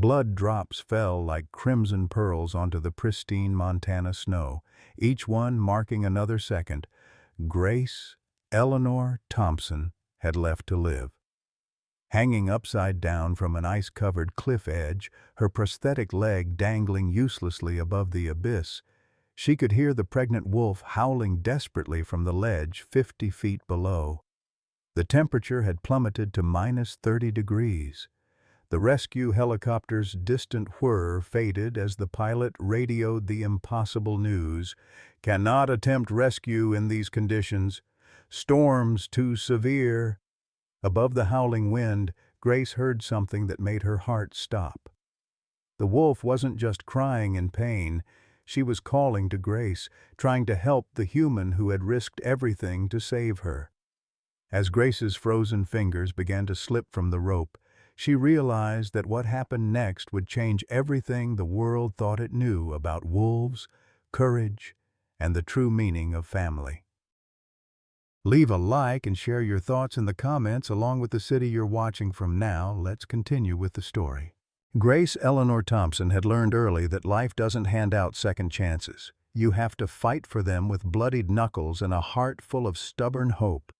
Blood drops fell like crimson pearls onto the pristine Montana snow, each one marking another second. Grace Eleanor Thompson had left to live. Hanging upside down from an ice-covered cliff edge, her prosthetic leg dangling uselessly above the abyss, she could hear the pregnant wolf howling desperately from the ledge 50 feet below. The temperature had plummeted to -30 degrees. The rescue helicopter's distant whir faded as the pilot radioed the impossible news. "Cannot attempt rescue in these conditions. Storms too severe." Above the howling wind, Grace heard something that made her heart stop. The wolf wasn't just crying in pain. She was calling to Grace, trying to help the human who had risked everything to save her. As Grace's frozen fingers began to slip from the rope, she realized that what happened next would change everything the world thought it knew about wolves, courage, and the true meaning of family. Leave a like and share your thoughts in the comments along with the city you're watching from now. Let's continue with the story. Grace Eleanor Thompson had learned early that life doesn't hand out second chances. You have to fight for them with bloodied knuckles and a heart full of stubborn hope.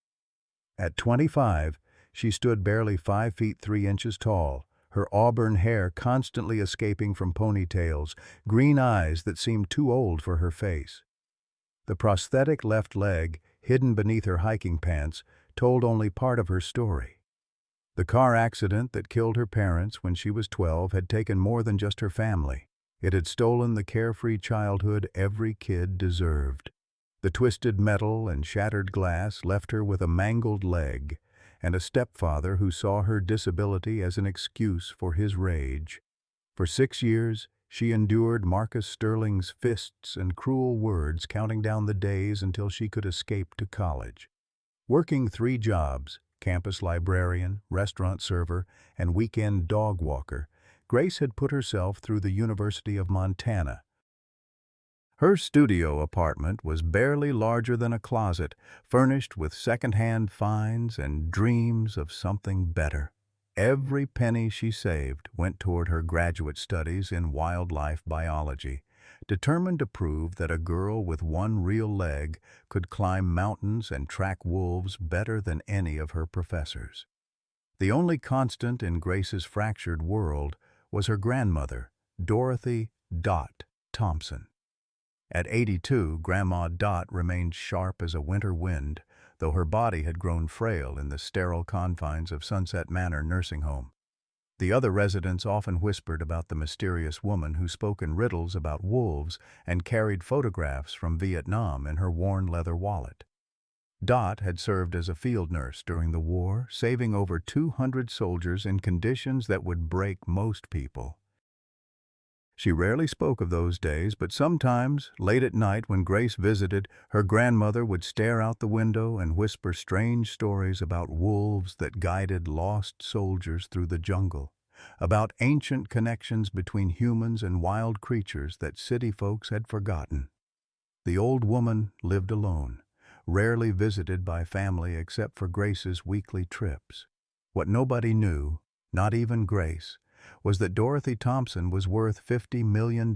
At 25, she stood barely 5 feet 3 inches tall, her auburn hair constantly escaping from ponytails, green eyes that seemed too old for her face. The prosthetic left leg, hidden beneath her hiking pants, told only part of her story. The car accident that killed her parents when she was 12 had taken more than just her family. It had stolen the carefree childhood every kid deserved. The twisted metal and shattered glass left her with a mangled leg, and a stepfather who saw her disability as an excuse for his rage. For 6 years, she endured Marcus Sterling's fists and cruel words, counting down the days until she could escape to college. Working 3 jobs, campus librarian, restaurant server, and weekend dog walker, Grace had put herself through the University of Montana. Her studio apartment was barely larger than a closet, furnished with second-hand finds and dreams of something better. Every penny she saved went toward her graduate studies in wildlife biology, determined to prove that a girl with one real leg could climb mountains and track wolves better than any of her professors. The only constant in Grace's fractured world was her grandmother, Dorothy Dot Thompson. At 82, Grandma Dot remained sharp as a winter wind, though her body had grown frail in the sterile confines of Sunset Manor nursing home. The other residents often whispered about the mysterious woman who spoke in riddles about wolves and carried photographs from Vietnam in her worn leather wallet. Dot had served as a field nurse during the war, saving over 200 soldiers in conditions that would break most people. She rarely spoke of those days, but sometimes, late at night when Grace visited, her grandmother would stare out the window and whisper strange stories about wolves that guided lost soldiers through the jungle, about ancient connections between humans and wild creatures that city folks had forgotten. The old woman lived alone, rarely visited by family except for Grace's weekly trips. What nobody knew, not even Grace, was that Dorothy Thompson was worth $50 million,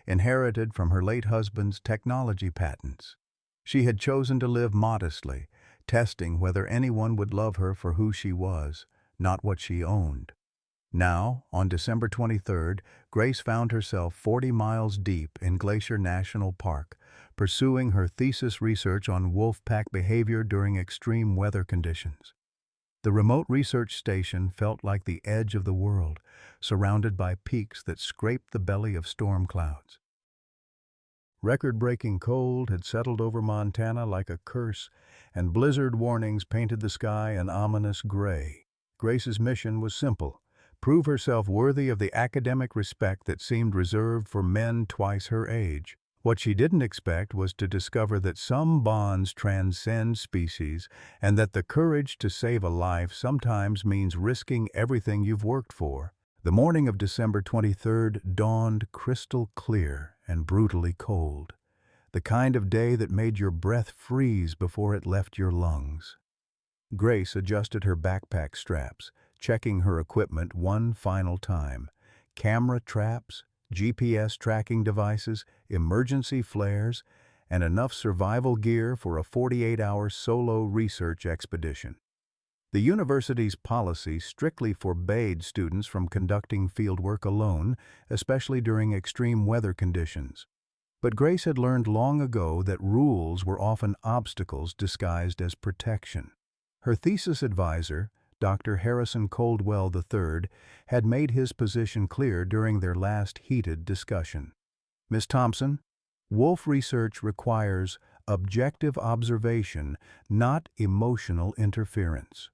inherited from her late husband's technology patents. She had chosen to live modestly, testing whether anyone would love her for who she was, not what she owned. Now, on December 23rd, Grace found herself 40 miles deep in Glacier National Park, pursuing her thesis research on wolf pack behavior during extreme weather conditions. The remote research station felt like the edge of the world, surrounded by peaks that scraped the belly of storm clouds. Record-breaking cold had settled over Montana like a curse, and blizzard warnings painted the sky an ominous gray. Grace's mission was simple: prove herself worthy of the academic respect that seemed reserved for men twice her age. What she didn't expect was to discover that some bonds transcend species and that the courage to save a life sometimes means risking everything you've worked for. The morning of December 23rd dawned crystal clear and brutally cold, the kind of day that made your breath freeze before it left your lungs. Grace adjusted her backpack straps, checking her equipment one final time, camera traps, GPS tracking devices, emergency flares, and enough survival gear for a 48-hour solo research expedition. The university's policy strictly forbade students from conducting fieldwork alone, especially during extreme weather conditions. But Grace had learned long ago that rules were often obstacles disguised as protection. Her thesis advisor, Dr. Harrison Coldwell III, had made his position clear during their last heated discussion. "Miss Thompson, wolf research requires objective observation, not emotional interference.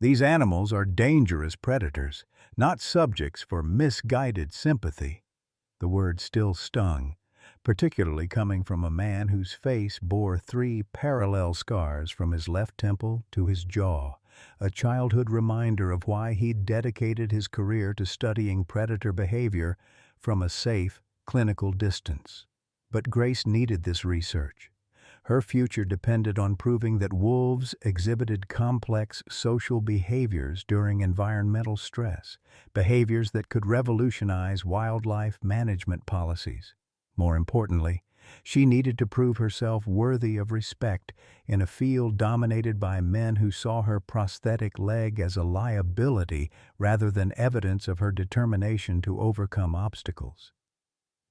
These animals are dangerous predators, not subjects for misguided sympathy." The word still stung, particularly coming from a man whose face bore 3 parallel scars from his left temple to his jaw, a childhood reminder of why he'd dedicated his career to studying predator behavior from a safe, clinical distance. But Grace needed this research. Her future depended on proving that wolves exhibited complex social behaviors during environmental stress, behaviors that could revolutionize wildlife management policies. More importantly, she needed to prove herself worthy of respect in a field dominated by men who saw her prosthetic leg as a liability rather than evidence of her determination to overcome obstacles.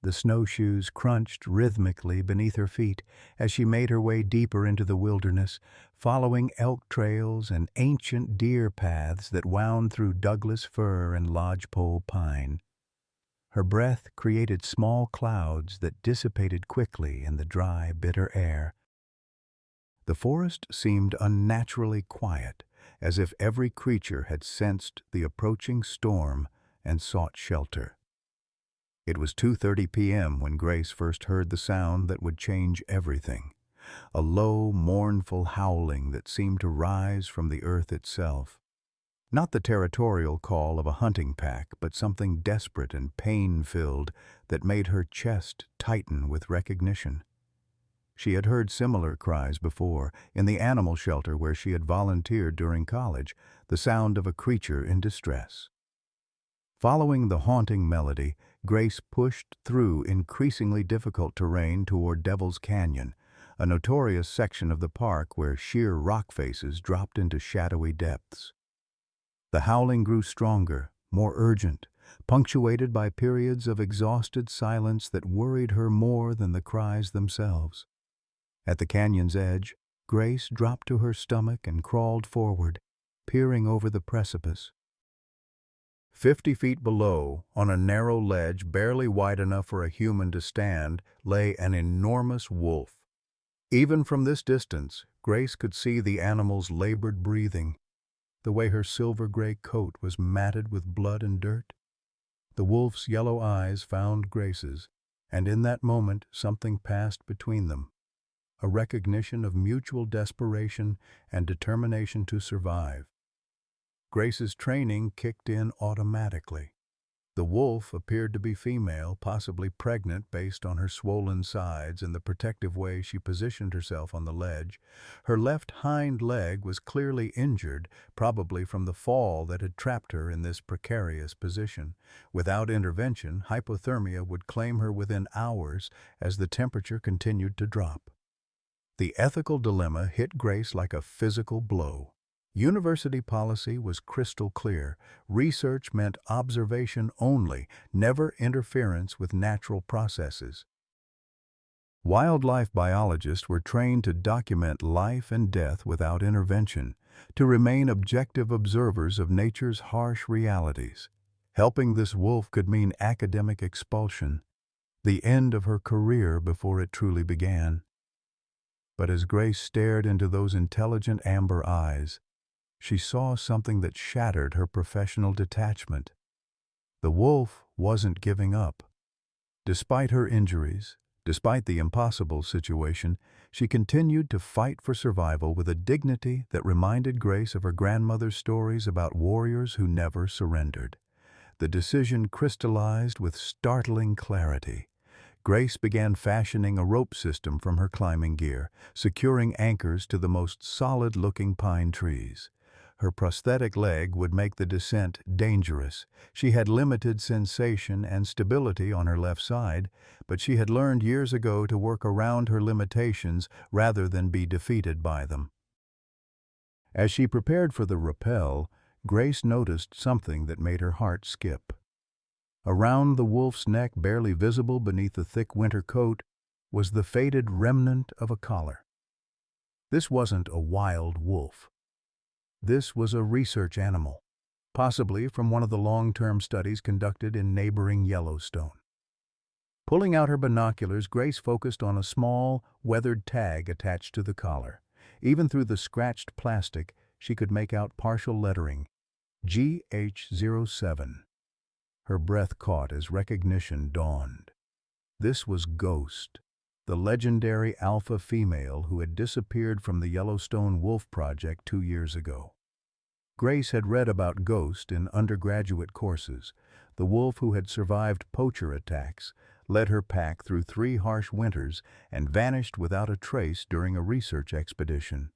The snowshoes crunched rhythmically beneath her feet as she made her way deeper into the wilderness, following elk trails and ancient deer paths that wound through Douglas fir and lodgepole pine. Her breath created small clouds that dissipated quickly in the dry, bitter air. The forest seemed unnaturally quiet, as if every creature had sensed the approaching storm and sought shelter. It was 2:30 p.m. when Grace first heard the sound that would change everything, a low, mournful howling that seemed to rise from the earth itself. Not the territorial call of a hunting pack, but something desperate and pain-filled that made her chest tighten with recognition. She had heard similar cries before, in the animal shelter where she had volunteered during college, the sound of a creature in distress. Following the haunting melody, Grace pushed through increasingly difficult terrain toward Devil's Canyon, a notorious section of the park where sheer rock faces dropped into shadowy depths. The howling grew stronger, more urgent, punctuated by periods of exhausted silence that worried her more than the cries themselves. At the canyon's edge, Grace dropped to her stomach and crawled forward, peering over the precipice. 50 feet below, on a narrow ledge barely wide enough for a human to stand, lay an enormous wolf. Even from this distance, Grace could see the animal's labored breathing, the way her silver-gray coat was matted with blood and dirt. The wolf's yellow eyes found Grace's, and in that moment something passed between them, a recognition of mutual desperation and determination to survive. Grace's training kicked in automatically. The wolf appeared to be female, possibly pregnant based on her swollen sides and the protective way she positioned herself on the ledge. Her left hind leg was clearly injured, probably from the fall that had trapped her in this precarious position. Without intervention, hypothermia would claim her within hours as the temperature continued to drop. The ethical dilemma hit Grace like a physical blow. University policy was crystal clear. Research meant observation only, never interference with natural processes. Wildlife biologists were trained to document life and death without intervention, to remain objective observers of nature's harsh realities. Helping this wolf could mean academic expulsion, the end of her career before it truly began. But as Grace stared into those intelligent amber eyes, she saw something that shattered her professional detachment. The wolf wasn't giving up. Despite her injuries, despite the impossible situation, she continued to fight for survival with a dignity that reminded Grace of her grandmother's stories about warriors who never surrendered. The decision crystallized with startling clarity. Grace began fashioning a rope system from her climbing gear, securing anchors to the most solid-looking pine trees. Her prosthetic leg would make the descent dangerous. She had limited sensation and stability on her left side, but she had learned years ago to work around her limitations rather than be defeated by them. As she prepared for the rappel, Grace noticed something that made her heart skip. Around the wolf's neck, barely visible beneath the thick winter coat, was the faded remnant of a collar. This wasn't a wild wolf. This was a research animal, possibly from one of the long-term studies conducted in neighboring Yellowstone. Pulling out her binoculars, Grace focused on a small, weathered tag attached to the collar. Even through the scratched plastic, she could make out partial lettering, GH07. Her breath caught as recognition dawned. This was Ghost, the legendary alpha female who had disappeared from the Yellowstone Wolf Project 2 years ago. Grace had read about Ghost in undergraduate courses, the wolf who had survived poacher attacks, led her pack through 3 harsh winters, and vanished without a trace during a research expedition.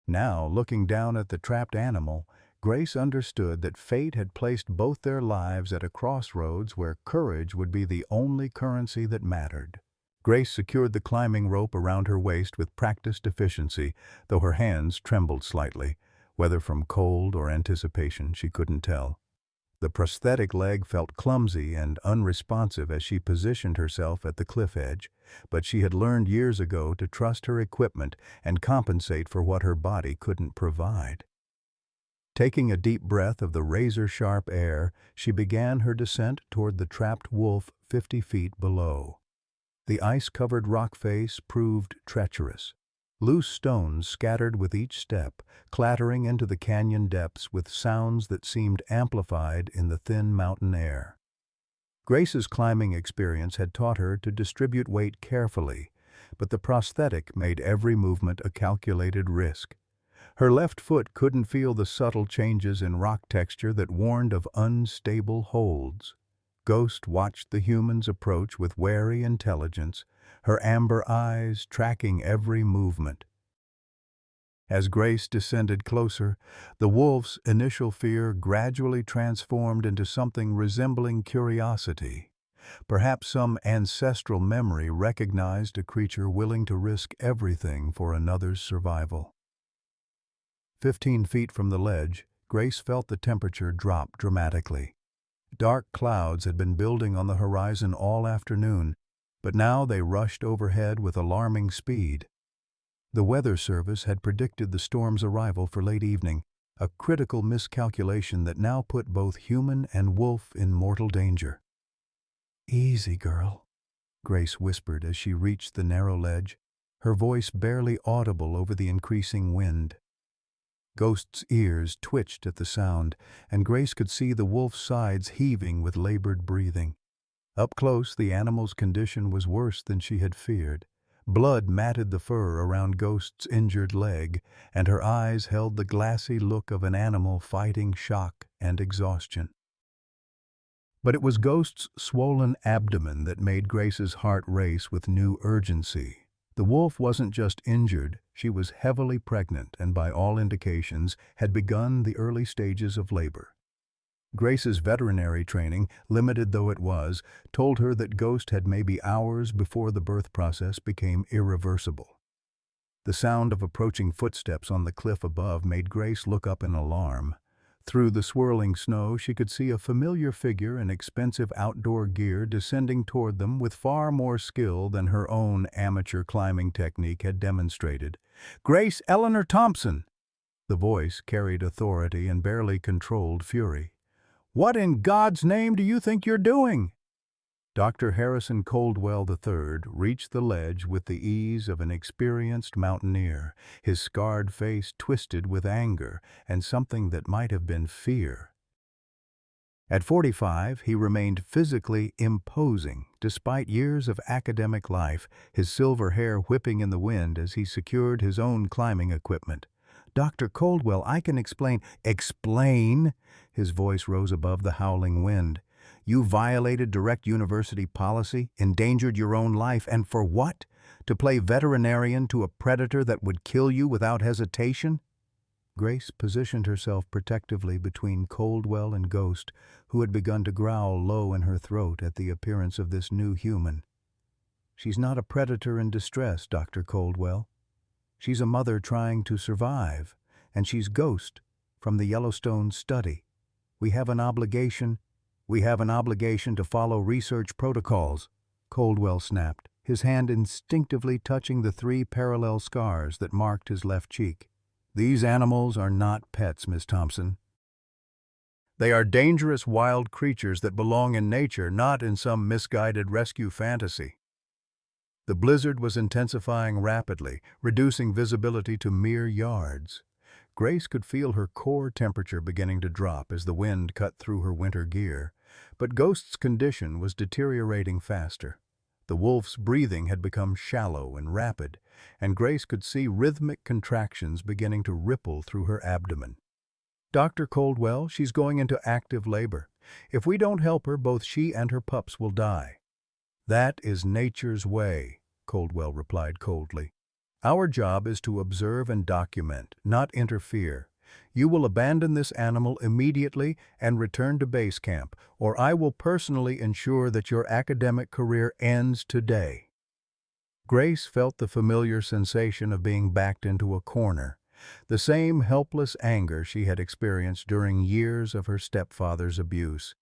Now, looking down at the trapped animal, Grace understood that fate had placed both their lives at a crossroads where courage would be the only currency that mattered. Grace secured the climbing rope around her waist with practiced efficiency, though her hands trembled slightly. Whether from cold or anticipation, she couldn't tell. The prosthetic leg felt clumsy and unresponsive as she positioned herself at the cliff edge, but she had learned years ago to trust her equipment and compensate for what her body couldn't provide. Taking a deep breath of the razor-sharp air, she began her descent toward the trapped wolf 50 feet below. The ice-covered rock face proved treacherous. Loose stones scattered with each step, clattering into the canyon depths with sounds that seemed amplified in the thin mountain air. Grace's climbing experience had taught her to distribute weight carefully, but the prosthetic made every movement a calculated risk. Her left foot couldn't feel the subtle changes in rock texture that warned of unstable holds. Ghost watched the humans approach with wary intelligence, her amber eyes tracking every movement. As Grace descended closer, the wolf's initial fear gradually transformed into something resembling curiosity. Perhaps some ancestral memory recognized a creature willing to risk everything for another's survival. 15 feet from the ledge, Grace felt the temperature drop dramatically. Dark clouds had been building on the horizon all afternoon, but now they rushed overhead with alarming speed. The Weather Service had predicted the storm's arrival for late evening, a critical miscalculation that now put both human and wolf in mortal danger. "Easy, girl," Grace whispered as she reached the narrow ledge, her voice barely audible over the increasing wind. Ghost's ears twitched at the sound, and Grace could see the wolf's sides heaving with labored breathing. Up close, the animal's condition was worse than she had feared. Blood matted the fur around Ghost's injured leg, and her eyes held the glassy look of an animal fighting shock and exhaustion. But it was Ghost's swollen abdomen that made Grace's heart race with new urgency. The wolf wasn't just injured, she was heavily pregnant and by all indications had begun the early stages of labor. Grace's veterinary training, limited though it was, told her that Ghost had maybe hours before the birth process became irreversible. The sound of approaching footsteps on the cliff above made Grace look up in alarm. Through the swirling snow, she could see a familiar figure in expensive outdoor gear descending toward them with far more skill than her own amateur climbing technique had demonstrated. "Grace Eleanor Thompson!" The voice carried authority and barely controlled fury. "What in God's name do you think you're doing?" Dr. Harrison Coldwell III reached the ledge with the ease of an experienced mountaineer, his scarred face twisted with anger and something that might have been fear. At 45, he remained physically imposing, despite years of academic life, his silver hair whipping in the wind as he secured his own climbing equipment. "Dr. Coldwell, I can explain." "Explain?" His voice rose above the howling wind. "You violated direct university policy, endangered your own life, and for what? To play veterinarian to a predator that would kill you without hesitation?" Grace positioned herself protectively between Coldwell and Ghost, who had begun to growl low in her throat at the appearance of this new human. "She's not a predator in distress, Dr. Coldwell. She's a mother trying to survive, and she's Ghost from the Yellowstone study. We have an obligation to follow research protocols," Coldwell snapped, his hand instinctively touching the 3 parallel scars that marked his left cheek. "These animals are not pets, Miss Thompson. They are dangerous wild creatures that belong in nature, not in some misguided rescue fantasy." The blizzard was intensifying rapidly, reducing visibility to mere yards. Grace could feel her core temperature beginning to drop as the wind cut through her winter gear, but Ghost's condition was deteriorating faster. The wolf's breathing had become shallow and rapid, and Grace could see rhythmic contractions beginning to ripple through her abdomen. "Dr. Coldwell, she's going into active labor. If we don't help her, both she and her pups will die." "That is nature's way," Coldwell replied coldly. "Our job is to observe and document, not interfere. You will abandon this animal immediately and return to base camp, or I will personally ensure that your academic career ends today." Grace felt the familiar sensation of being backed into a corner, the same helpless anger she had experienced during years of her stepfather's abuse.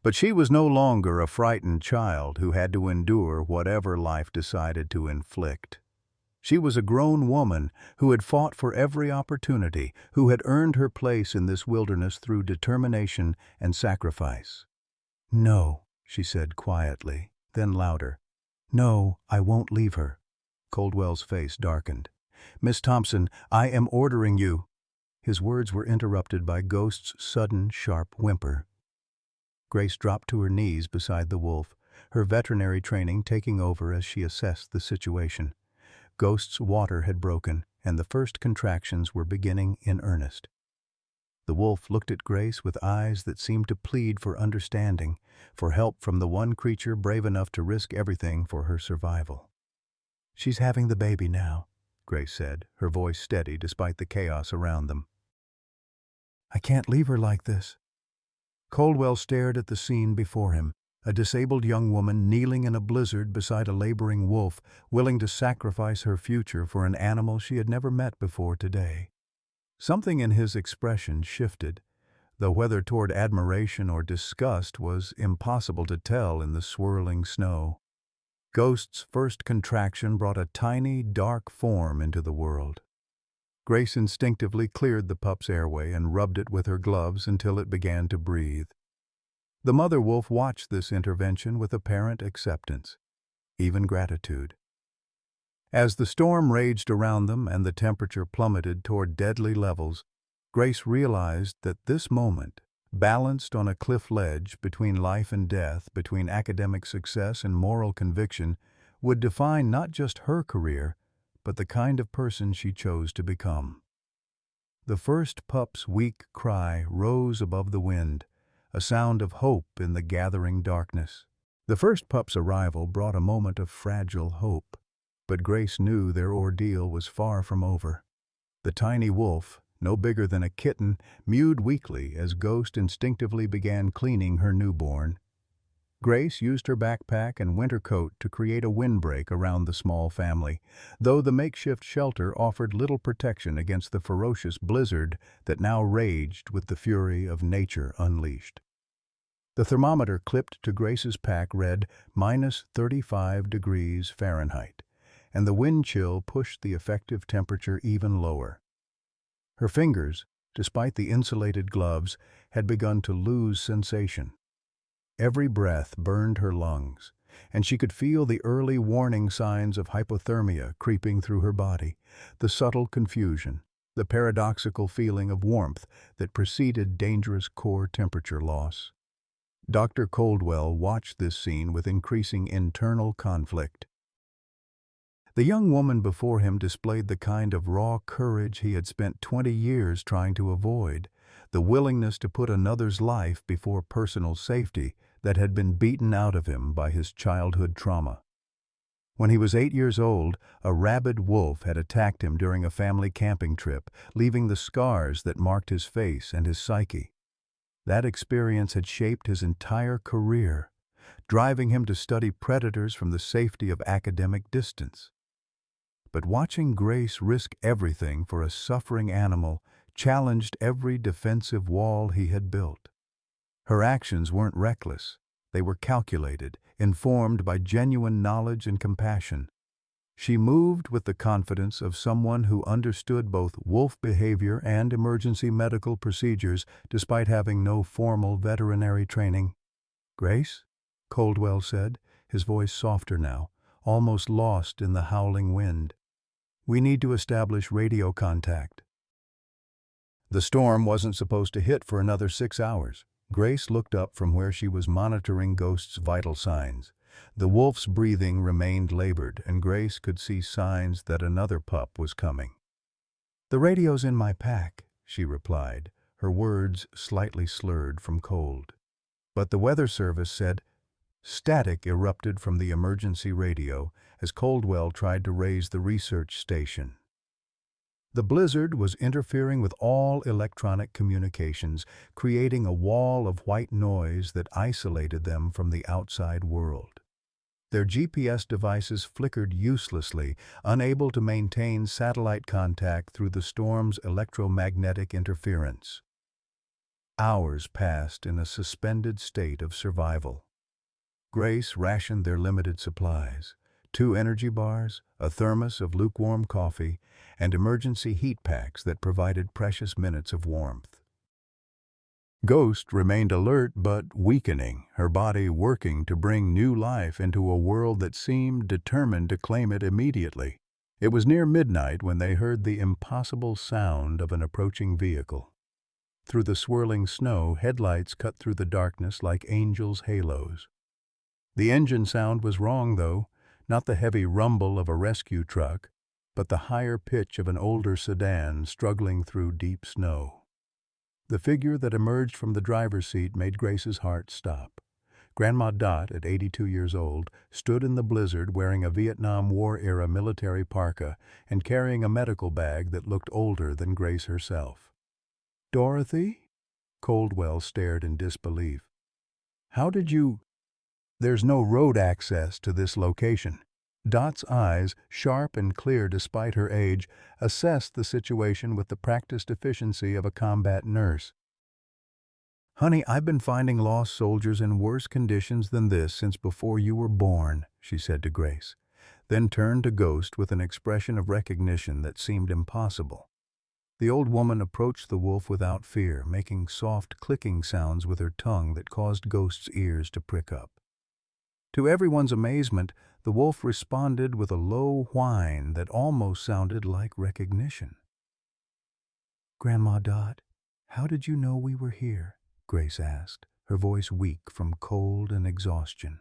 But she was no longer a frightened child who had to endure whatever life decided to inflict. She was a grown woman who had fought for every opportunity, who had earned her place in this wilderness through determination and sacrifice. "No," she said quietly, then louder. "No, I won't leave her." Coldwell's face darkened. "Miss Thompson, I am ordering you." His words were interrupted by Ghost's sudden, sharp whimper. Grace dropped to her knees beside the wolf, her veterinary training taking over as she assessed the situation. Ghost's water had broken, and the first contractions were beginning in earnest. The wolf looked at Grace with eyes that seemed to plead for understanding, for help from the one creature brave enough to risk everything for her survival. "She's having the baby now," Grace said, her voice steady despite the chaos around them. "I can't leave her like this." Coldwell stared at the scene before him, a disabled young woman kneeling in a blizzard beside a laboring wolf, willing to sacrifice her future for an animal she had never met before today. Something in his expression shifted, though whether toward admiration or disgust was impossible to tell in the swirling snow. Ghost's first contraction brought a tiny, dark form into the world. Grace instinctively cleared the pup's airway and rubbed it with her gloves until it began to breathe. The mother wolf watched this intervention with apparent acceptance, even gratitude. As the storm raged around them and the temperature plummeted toward deadly levels, Grace realized that this moment, balanced on a cliff ledge between life and death, between academic success and moral conviction, would define not just her career, but the kind of person she chose to become. The first pup's weak cry rose above the wind, a sound of hope in the gathering darkness. The first pup's arrival brought a moment of fragile hope, but Grace knew their ordeal was far from over. The tiny wolf, no bigger than a kitten, mewed weakly as Ghost instinctively began cleaning her newborn. Grace used her backpack and winter coat to create a windbreak around the small family, though the makeshift shelter offered little protection against the ferocious blizzard that now raged with the fury of nature unleashed. The thermometer clipped to Grace's pack read -35 degrees Fahrenheit, and the wind chill pushed the effective temperature even lower. Her fingers, despite the insulated gloves, had begun to lose sensation. Every breath burned her lungs, and she could feel the early warning signs of hypothermia creeping through her body, the subtle confusion, the paradoxical feeling of warmth that preceded dangerous core temperature loss. Dr. Coldwell watched this scene with increasing internal conflict. The young woman before him displayed the kind of raw courage he had spent 20 years trying to avoid, the willingness to put another's life before personal safety that had been beaten out of him by his childhood trauma. When he was 8 years old, a rabid wolf had attacked him during a family camping trip, leaving the scars that marked his face and his psyche. That experience had shaped his entire career, driving him to study predators from the safety of academic distance. But watching Grace risk everything for a suffering animal challenged every defensive wall he had built. Her actions weren't reckless. They were calculated, informed by genuine knowledge and compassion. She moved with the confidence of someone who understood both wolf behavior and emergency medical procedures despite having no formal veterinary training. "Grace?" Coldwell said, his voice softer now, almost lost in the howling wind. "We need to establish radio contact." The storm wasn't supposed to hit for another 6 hours. Grace looked up from where she was monitoring Ghost's vital signs. The wolf's breathing remained labored, and Grace could see signs that another pup was coming. "The radio's in my pack," she replied, her words slightly slurred from cold. But the weather service said. Static erupted from the emergency radio as Coldwell tried to raise the research station. The blizzard was interfering with all electronic communications, creating a wall of white noise that isolated them from the outside world. Their GPS devices flickered uselessly, unable to maintain satellite contact through the storm's electromagnetic interference. Hours passed in a suspended state of survival. Grace rationed their limited supplies: 2 energy bars, a thermos of lukewarm coffee, and emergency heat packs that provided precious minutes of warmth. Ghost remained alert but weakening, her body working to bring new life into a world that seemed determined to claim it immediately. It was near midnight when they heard the impossible sound of an approaching vehicle. Through the swirling snow, headlights cut through the darkness like angels' halos. The engine sound was wrong, though, not the heavy rumble of a rescue truck, but the higher pitch of an older sedan struggling through deep snow. The figure that emerged from the driver's seat made Grace's heart stop. Grandma Dot, at 82 years old, stood in the blizzard wearing a Vietnam War-era military parka and carrying a medical bag that looked older than Grace herself. "Dorothy?" Coldwell stared in disbelief. "How did you—" "There's no road access to this location." Dot's eyes, sharp and clear despite her age, assessed the situation with the practiced efficiency of a combat nurse. "Honey, I've been finding lost soldiers in worse conditions than this since before you were born," she said to Grace, then turned to Ghost with an expression of recognition that seemed impossible. The old woman approached the wolf without fear, making soft clicking sounds with her tongue that caused Ghost's ears to prick up. To everyone's amazement, the wolf responded with a low whine that almost sounded like recognition. "Grandma Dot, how did you know we were here?" Grace asked, her voice weak from cold and exhaustion.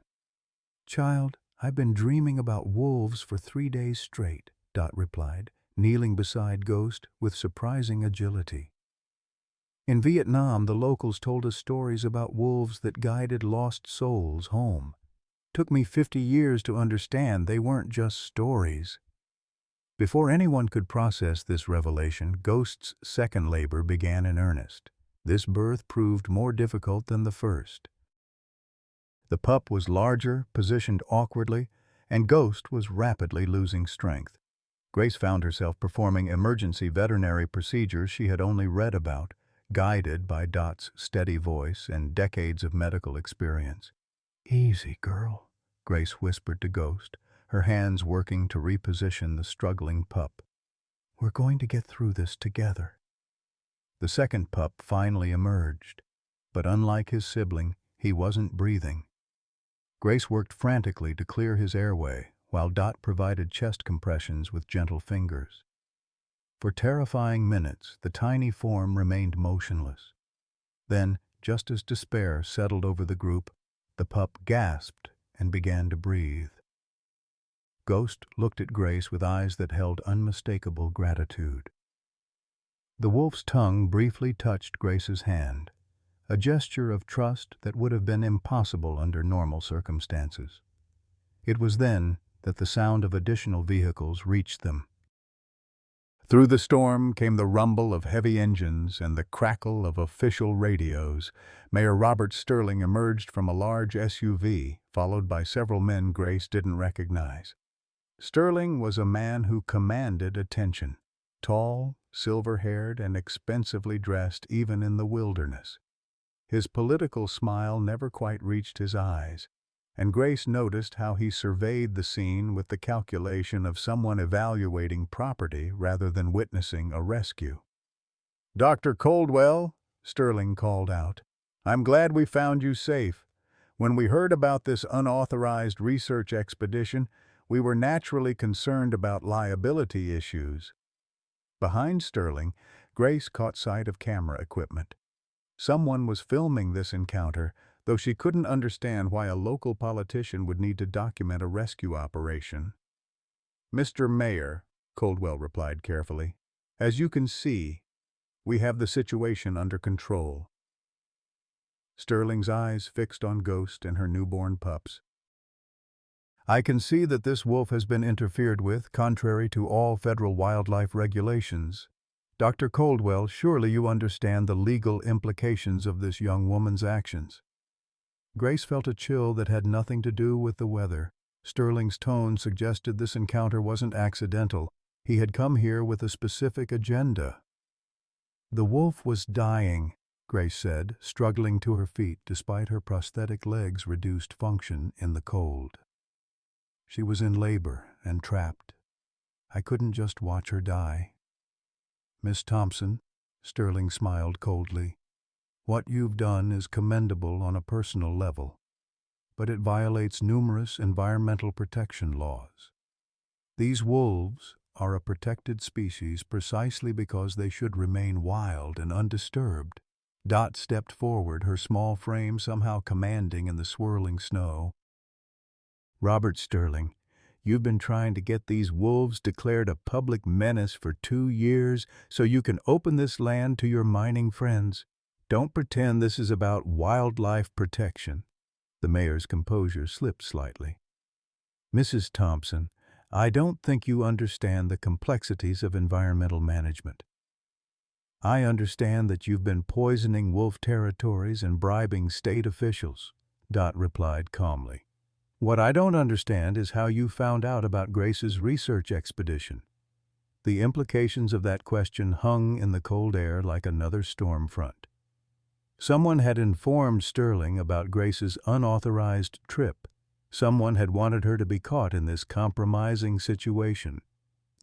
"Child, I've been dreaming about wolves for 3 days straight," Dot replied, kneeling beside Ghost with surprising agility. "In Vietnam, the locals told us stories about wolves that guided lost souls home. Took me 50 years to understand they weren't just stories." Before anyone could process this revelation, Ghost's second labor began in earnest. This birth proved more difficult than the first. The pup was larger, positioned awkwardly, and Ghost was rapidly losing strength. Grace found herself performing emergency veterinary procedures she had only read about, guided by Dot's steady voice and decades of medical experience. "Easy, girl," Grace whispered to Ghost, her hands working to reposition the struggling pup. "We're going to get through this together." The second pup finally emerged, but unlike his sibling, he wasn't breathing. Grace worked frantically to clear his airway, while Dot provided chest compressions with gentle fingers. For terrifying minutes, the tiny form remained motionless. Then, just as despair settled over the group, the pup gasped and began to breathe. Ghost looked at Grace with eyes that held unmistakable gratitude. The wolf's tongue briefly touched Grace's hand, a gesture of trust that would have been impossible under normal circumstances. It was then that the sound of additional vehicles reached them. Through the storm came the rumble of heavy engines and the crackle of official radios. Mayor Robert Sterling emerged from a large SUV, followed by several men Grace didn't recognize. Sterling was a man who commanded attention, tall, silver-haired, and expensively dressed even in the wilderness. His political smile never quite reached his eyes, and Grace noticed how he surveyed the scene with the calculation of someone evaluating property rather than witnessing a rescue. "Dr. Coldwell," Sterling called out, "I'm glad we found you safe. When we heard about this unauthorized research expedition, we were naturally concerned about liability issues." Behind Sterling, Grace caught sight of camera equipment. Someone was filming this encounter, though she couldn't understand why a local politician would need to document a rescue operation. "Mr. Mayor," Coldwell replied carefully, "as you can see, we have the situation under control." Sterling's eyes fixed on Ghost and her newborn pups. "I can see that this wolf has been interfered with, contrary to all federal wildlife regulations. Dr. Coldwell, surely you understand the legal implications of this young woman's actions." Grace felt a chill that had nothing to do with the weather. Sterling's tone suggested this encounter wasn't accidental. He had come here with a specific agenda. "The wolf was dying," Grace said, struggling to her feet despite her prosthetic legs' reduced function in the cold. "She was in labor and trapped. I couldn't just watch her die." "Miss Thompson," Sterling smiled coldly, "what you've done is commendable on a personal level, but it violates numerous environmental protection laws. These wolves are a protected species precisely because they should remain wild and undisturbed." Dot stepped forward, her small frame somehow commanding in the swirling snow. "Robert Sterling, you've been trying to get these wolves declared a public menace for 2 years so you can open this land to your mining friends. Don't pretend this is about wildlife protection." The mayor's composure slipped slightly. "Mrs. Thompson, I don't think you understand the complexities of environmental management. I understand that you've been poisoning wolf territories and bribing state officials," Dot replied calmly. "What I don't understand is how you found out about Grace's research expedition." The implications of that question hung in the cold air like another storm front. Someone had informed Sterling about Grace's unauthorized trip. Someone had wanted her to be caught in this compromising situation.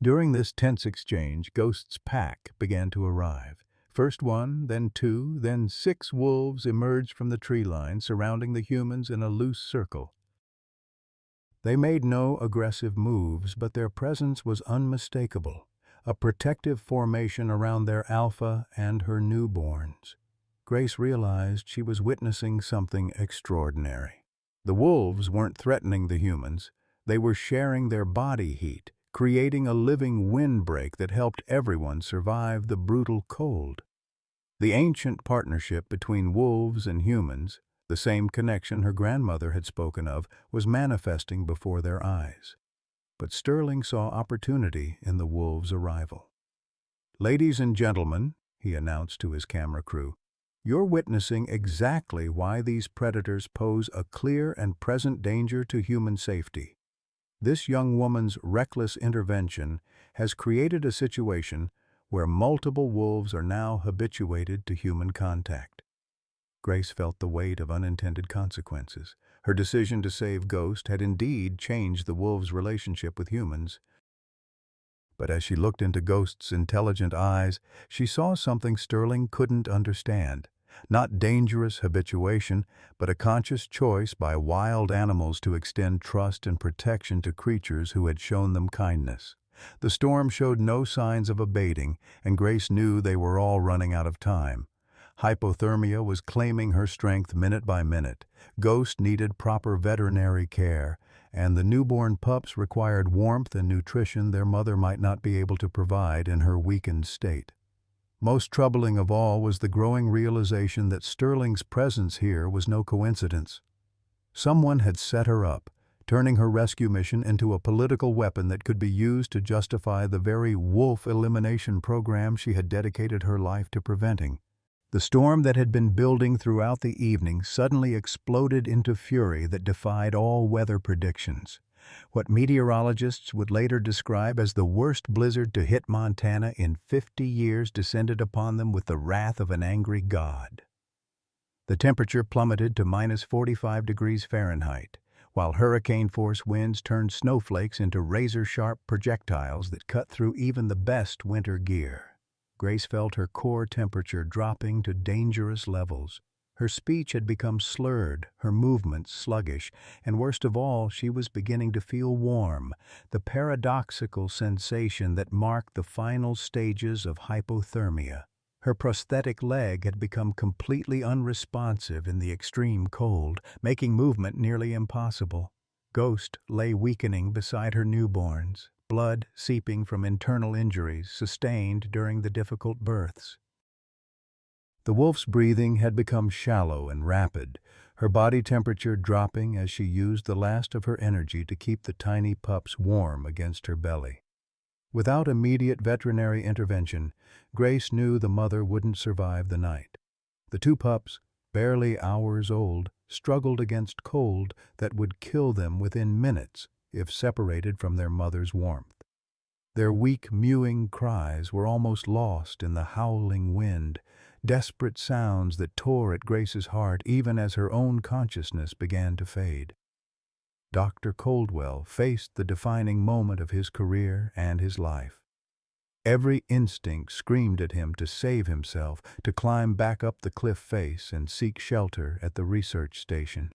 During this tense exchange, Ghost's pack began to arrive. First 1, then 2, then 6 wolves emerged from the tree line, surrounding the humans in a loose circle. They made no aggressive moves, but their presence was unmistakable, a protective formation around their alpha and her newborns. Grace realized she was witnessing something extraordinary. The wolves weren't threatening the humans. They were sharing their body heat, creating a living windbreak that helped everyone survive the brutal cold. The ancient partnership between wolves and humans, the same connection her grandmother had spoken of, was manifesting before their eyes. But Sterling saw opportunity in the wolves' arrival. "Ladies and gentlemen," he announced to his camera crew, "you're witnessing exactly why these predators pose a clear and present danger to human safety. This young woman's reckless intervention has created a situation where multiple wolves are now habituated to human contact." Grace felt the weight of unintended consequences. Her decision to save Ghost had indeed changed the wolves' relationship with humans. But as she looked into Ghost's intelligent eyes, she saw something Sterling couldn't understand. Not dangerous habituation, but a conscious choice by wild animals to extend trust and protection to creatures who had shown them kindness. The storm showed no signs of abating, and Grace knew they were all running out of time. Hypothermia was claiming her strength minute by minute. Ghost needed proper veterinary care, and the newborn pups required warmth and nutrition their mother might not be able to provide in her weakened state. Most troubling of all was the growing realization that Sterling's presence here was no coincidence. Someone had set her up, turning her rescue mission into a political weapon that could be used to justify the very wolf elimination program she had dedicated her life to preventing. The storm that had been building throughout the evening suddenly exploded into fury that defied all weather predictions. What meteorologists would later describe as the worst blizzard to hit Montana in 50 years descended upon them with the wrath of an angry god. The temperature plummeted to -45 degrees Fahrenheit, while hurricane-force winds turned snowflakes into razor-sharp projectiles that cut through even the best winter gear. Grace felt her core temperature dropping to dangerous levels. Her speech had become slurred, her movements sluggish, and worst of all, she was beginning to feel warm, the paradoxical sensation that marked the final stages of hypothermia. Her prosthetic leg had become completely unresponsive in the extreme cold, making movement nearly impossible. Ghost lay weakening beside her newborns, blood seeping from internal injuries sustained during the difficult births. The wolf's breathing had become shallow and rapid, her body temperature dropping as she used the last of her energy to keep the tiny pups warm against her belly. Without immediate veterinary intervention, Grace knew the mother wouldn't survive the night. The two pups, barely hours old, struggled against cold that would kill them within minutes if separated from their mother's warmth. Their weak, mewing cries were almost lost in the howling wind, desperate sounds that tore at Grace's heart even as her own consciousness began to fade. Dr. Coldwell faced the defining moment of his career and his life. Every instinct screamed at him to save himself, to climb back up the cliff face and seek shelter at the research station.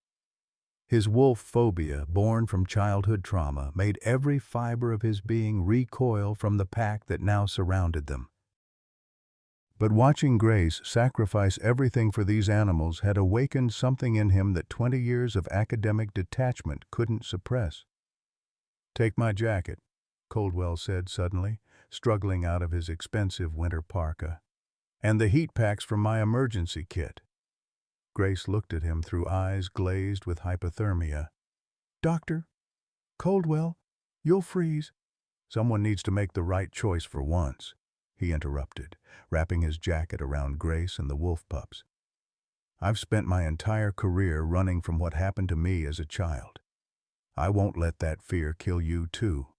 His wolf phobia, born from childhood trauma, made every fiber of his being recoil from the pack that now surrounded them. But watching Grace sacrifice everything for these animals had awakened something in him that 20 years of academic detachment couldn't suppress. "Take my jacket," Coldwell said suddenly, struggling out of his expensive winter parka, "and the heat packs from my emergency kit." Grace looked at him through eyes glazed with hypothermia. "Doctor, Coldwell, you'll freeze." "Someone needs to make the right choice for once," he interrupted, wrapping his jacket around Grace and the wolf pups. "I've spent my entire career running from what happened to me as a child. I won't let that fear kill you too."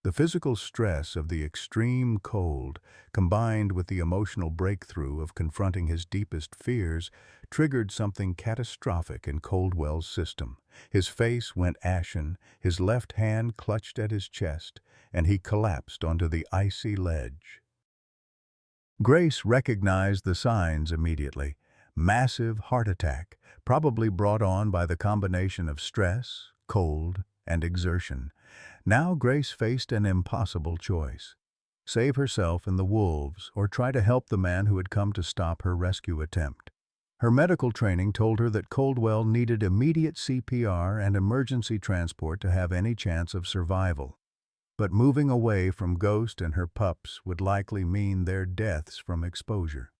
The physical stress of the extreme cold, combined with the emotional breakthrough of confronting his deepest fears, triggered something catastrophic in Coldwell's system. His face went ashen, his left hand clutched at his chest, and he collapsed onto the icy ledge. Grace recognized the signs immediately. Massive heart attack, probably brought on by the combination of stress, cold, and exertion. Now Grace faced an impossible choice: save herself and the wolves, or try to help the man who had come to stop her rescue attempt. Her medical training told her that Coldwell needed immediate CPR and emergency transport to have any chance of survival. But moving away from Ghost and her pups would likely mean their deaths from exposure.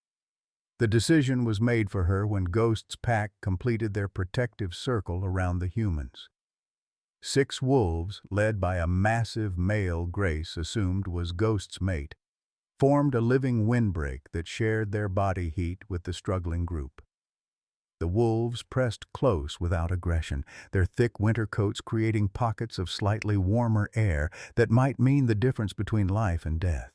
The decision was made for her when Ghost's pack completed their protective circle around the humans. 6 wolves, led by a massive male Grace assumed was Ghost's mate, formed a living windbreak that shared their body heat with the struggling group. The wolves pressed close without aggression, their thick winter coats creating pockets of slightly warmer air that might mean the difference between life and death.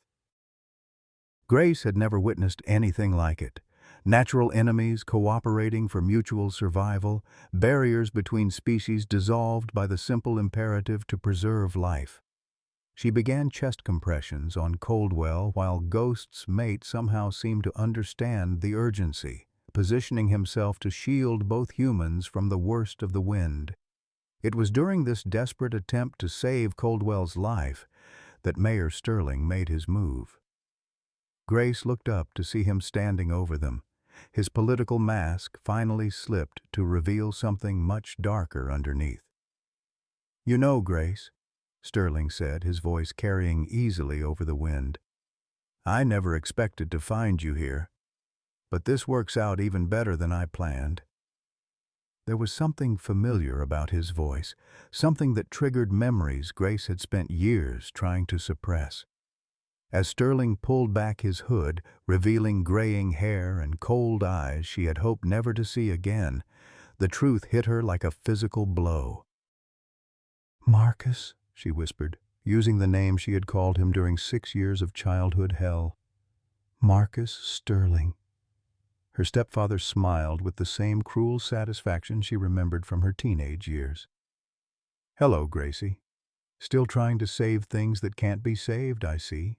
Grace had never witnessed anything like it. Natural enemies cooperating for mutual survival, barriers between species dissolved by the simple imperative to preserve life. She began chest compressions on Coldwell while Ghost's mate somehow seemed to understand the urgency, positioning himself to shield both humans from the worst of the wind. It was during this desperate attempt to save Coldwell's life that Mayor Sterling made his move. Grace looked up to see him standing over them. His political mask finally slipped to reveal something much darker underneath. "You know, Grace," Sterling said, his voice carrying easily over the wind, "I never expected to find you here, but this works out even better than I planned." There was something familiar about his voice, something that triggered memories Grace had spent years trying to suppress. As Sterling pulled back his hood, revealing graying hair and cold eyes she had hoped never to see again, the truth hit her like a physical blow. "Marcus," she whispered, using the name she had called him during 6 years of childhood hell. "Marcus Sterling." Her stepfather smiled with the same cruel satisfaction she remembered from her teenage years. "Hello, Gracie. Still trying to save things that can't be saved, I see."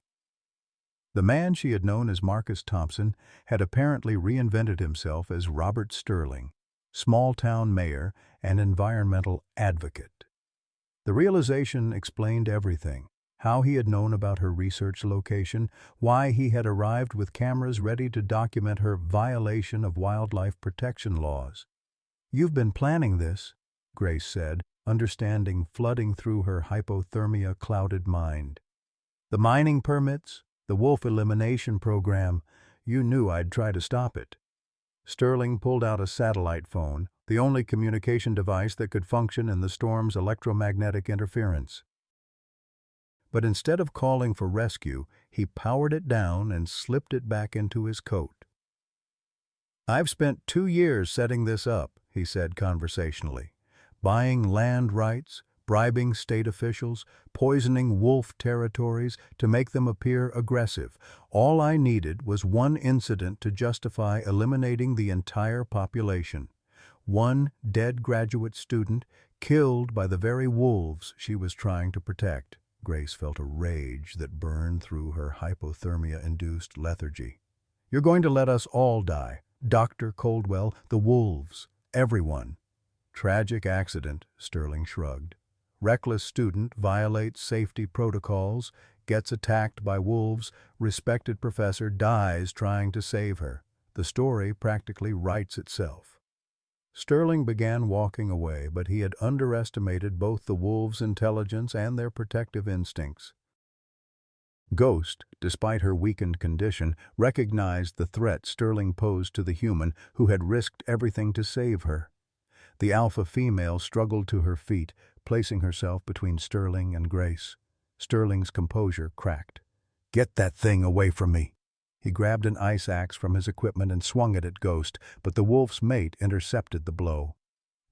The man she had known as Marcus Thompson had apparently reinvented himself as Robert Sterling, small-town mayor and environmental advocate. The realization explained everything: how he had known about her research location, why he had arrived with cameras ready to document her violation of wildlife protection laws. "You've been planning this," Grace said, understanding flooding through her hypothermia-clouded mind. "The mining permits, the wolf elimination program, you knew I'd try to stop it." Sterling pulled out a satellite phone, the only communication device that could function in the storm's electromagnetic interference. But instead of calling for rescue, he powered it down and slipped it back into his coat. "I've spent 2 years setting this up," he said conversationally. "Buying land rights, bribing state officials, poisoning wolf territories to make them appear aggressive. All I needed was one incident to justify eliminating the entire population. One dead graduate student killed by the very wolves she was trying to protect." Grace felt a rage that burned through her hypothermia-induced lethargy. "You're going to let us all die. Dr. Coldwell, the wolves, everyone." "Tragic accident," Sterling shrugged. "Reckless student violates safety protocols, gets attacked by wolves, respected professor dies trying to save her. The story practically writes itself." Sterling began walking away, but he had underestimated both the wolves' intelligence and their protective instincts. Ghost, despite her weakened condition, recognized the threat Sterling posed to the human who had risked everything to save her. The alpha female struggled to her feet, placing herself between Sterling and Grace. Sterling's composure cracked. "Get that thing away from me." He grabbed an ice axe from his equipment and swung it at Ghost, but the wolf's mate intercepted the blow.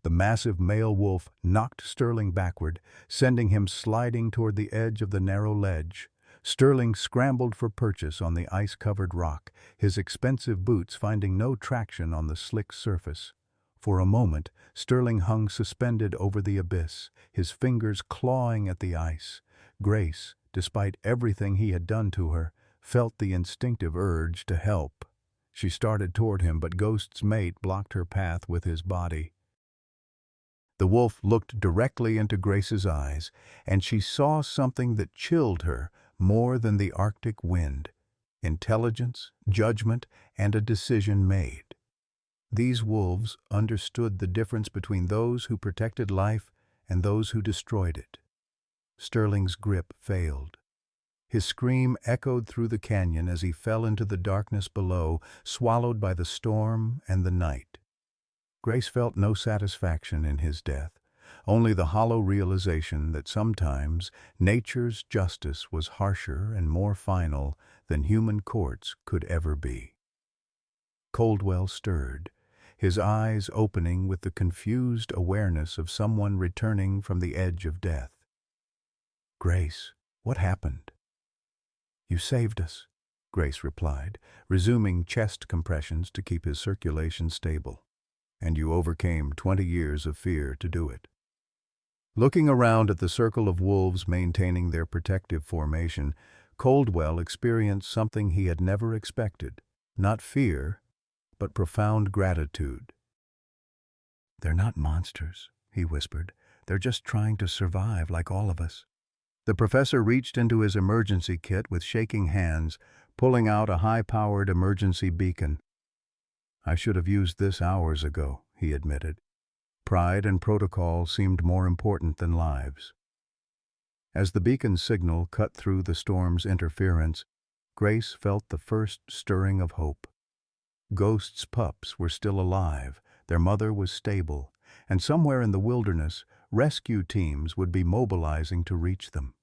The massive male wolf knocked Sterling backward, sending him sliding toward the edge of the narrow ledge. Sterling scrambled for purchase on the ice-covered rock, his expensive boots finding no traction on the slick surface. For a moment, Sterling hung suspended over the abyss, his fingers clawing at the ice. Grace, despite everything he had done to her, felt the instinctive urge to help. She started toward him, but Ghost's mate blocked her path with his body. The wolf looked directly into Grace's eyes, and she saw something that chilled her more than the Arctic wind: intelligence, judgment, and a decision made. These wolves understood the difference between those who protected life and those who destroyed it. Sterling's grip failed. His scream echoed through the canyon as he fell into the darkness below, swallowed by the storm and the night. Grace felt no satisfaction in his death, only the hollow realization that sometimes nature's justice was harsher and more final than human courts could ever be. Coldwell stirred, his eyes opening with the confused awareness of someone returning from the edge of death. "Grace, what happened?" "You saved us," Grace replied, resuming chest compressions to keep his circulation stable. "And you overcame 20 years of fear to do it." Looking around at the circle of wolves maintaining their protective formation, Coldwell experienced something he had never expected: not fear, but profound gratitude. "They're not monsters," he whispered. "They're just trying to survive like all of us." The professor reached into his emergency kit with shaking hands, pulling out a high-powered emergency beacon. "I should have used this hours ago," he admitted. Pride and protocol seemed more important than lives. As the beacon's signal cut through the storm's interference, Grace felt the first stirring of hope. Ghost's pups were still alive, their mother was stable, and somewhere in the wilderness, rescue teams would be mobilizing to reach them.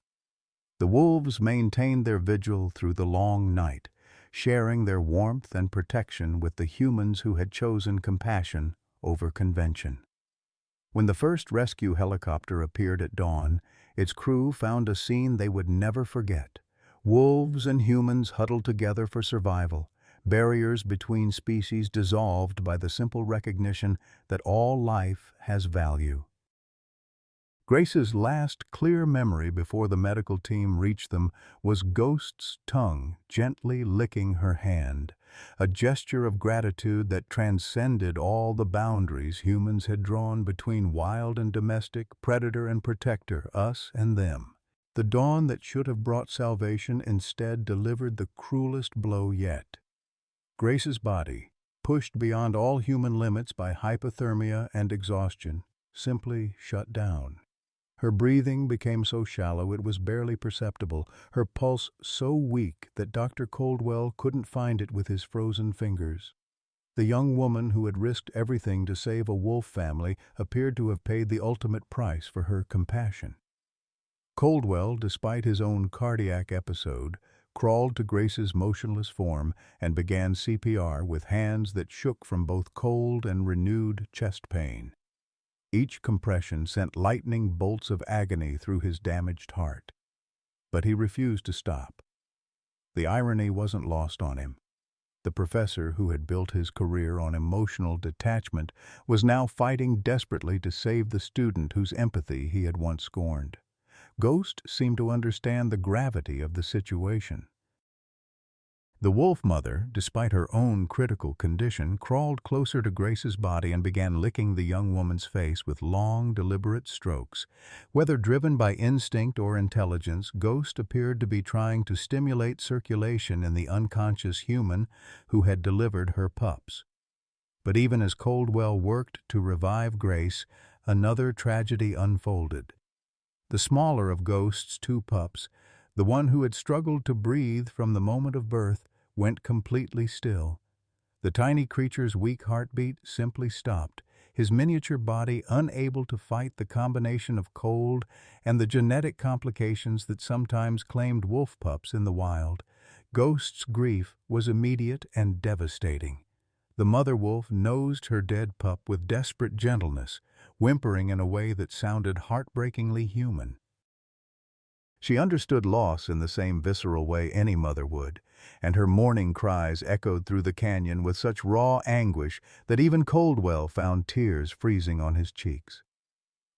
The wolves maintained their vigil through the long night, sharing their warmth and protection with the humans who had chosen compassion over convention. When the first rescue helicopter appeared at dawn, its crew found a scene they would never forget. Wolves and humans huddled together for survival, barriers between species dissolved by the simple recognition that all life has value. Grace's last clear memory before the medical team reached them was Ghost's tongue gently licking her hand, a gesture of gratitude that transcended all the boundaries humans had drawn between wild and domestic, predator and protector, us and them. The dawn that should have brought salvation instead delivered the cruelest blow yet. Grace's body, pushed beyond all human limits by hypothermia and exhaustion, simply shut down. Her breathing became so shallow it was barely perceptible, her pulse so weak that Dr. Coldwell couldn't find it with his frozen fingers. The young woman who had risked everything to save a wolf family appeared to have paid the ultimate price for her compassion. Coldwell, despite his own cardiac episode, crawled to Grace's motionless form and began CPR with hands that shook from both cold and renewed chest pain. Each compression sent lightning bolts of agony through his damaged heart. But he refused to stop. The irony wasn't lost on him. The professor, who had built his career on emotional detachment, was now fighting desperately to save the student whose empathy he had once scorned. Ghost seemed to understand the gravity of the situation. The wolf mother, despite her own critical condition, crawled closer to Grace's body and began licking the young woman's face with long, deliberate strokes. Whether driven by instinct or intelligence, Ghost appeared to be trying to stimulate circulation in the unconscious human who had delivered her pups. But even as Coldwell worked to revive Grace, another tragedy unfolded. The smaller of Ghost's two pups, the one who had struggled to breathe from the moment of birth, went completely still. The tiny creature's weak heartbeat simply stopped, his miniature body unable to fight the combination of cold and the genetic complications that sometimes claimed wolf pups in the wild. Ghost's grief was immediate and devastating. The mother wolf nosed her dead pup with desperate gentleness, whimpering in a way that sounded heartbreakingly human. She understood loss in the same visceral way any mother would, and her mourning cries echoed through the canyon with such raw anguish that even Coldwell found tears freezing on his cheeks.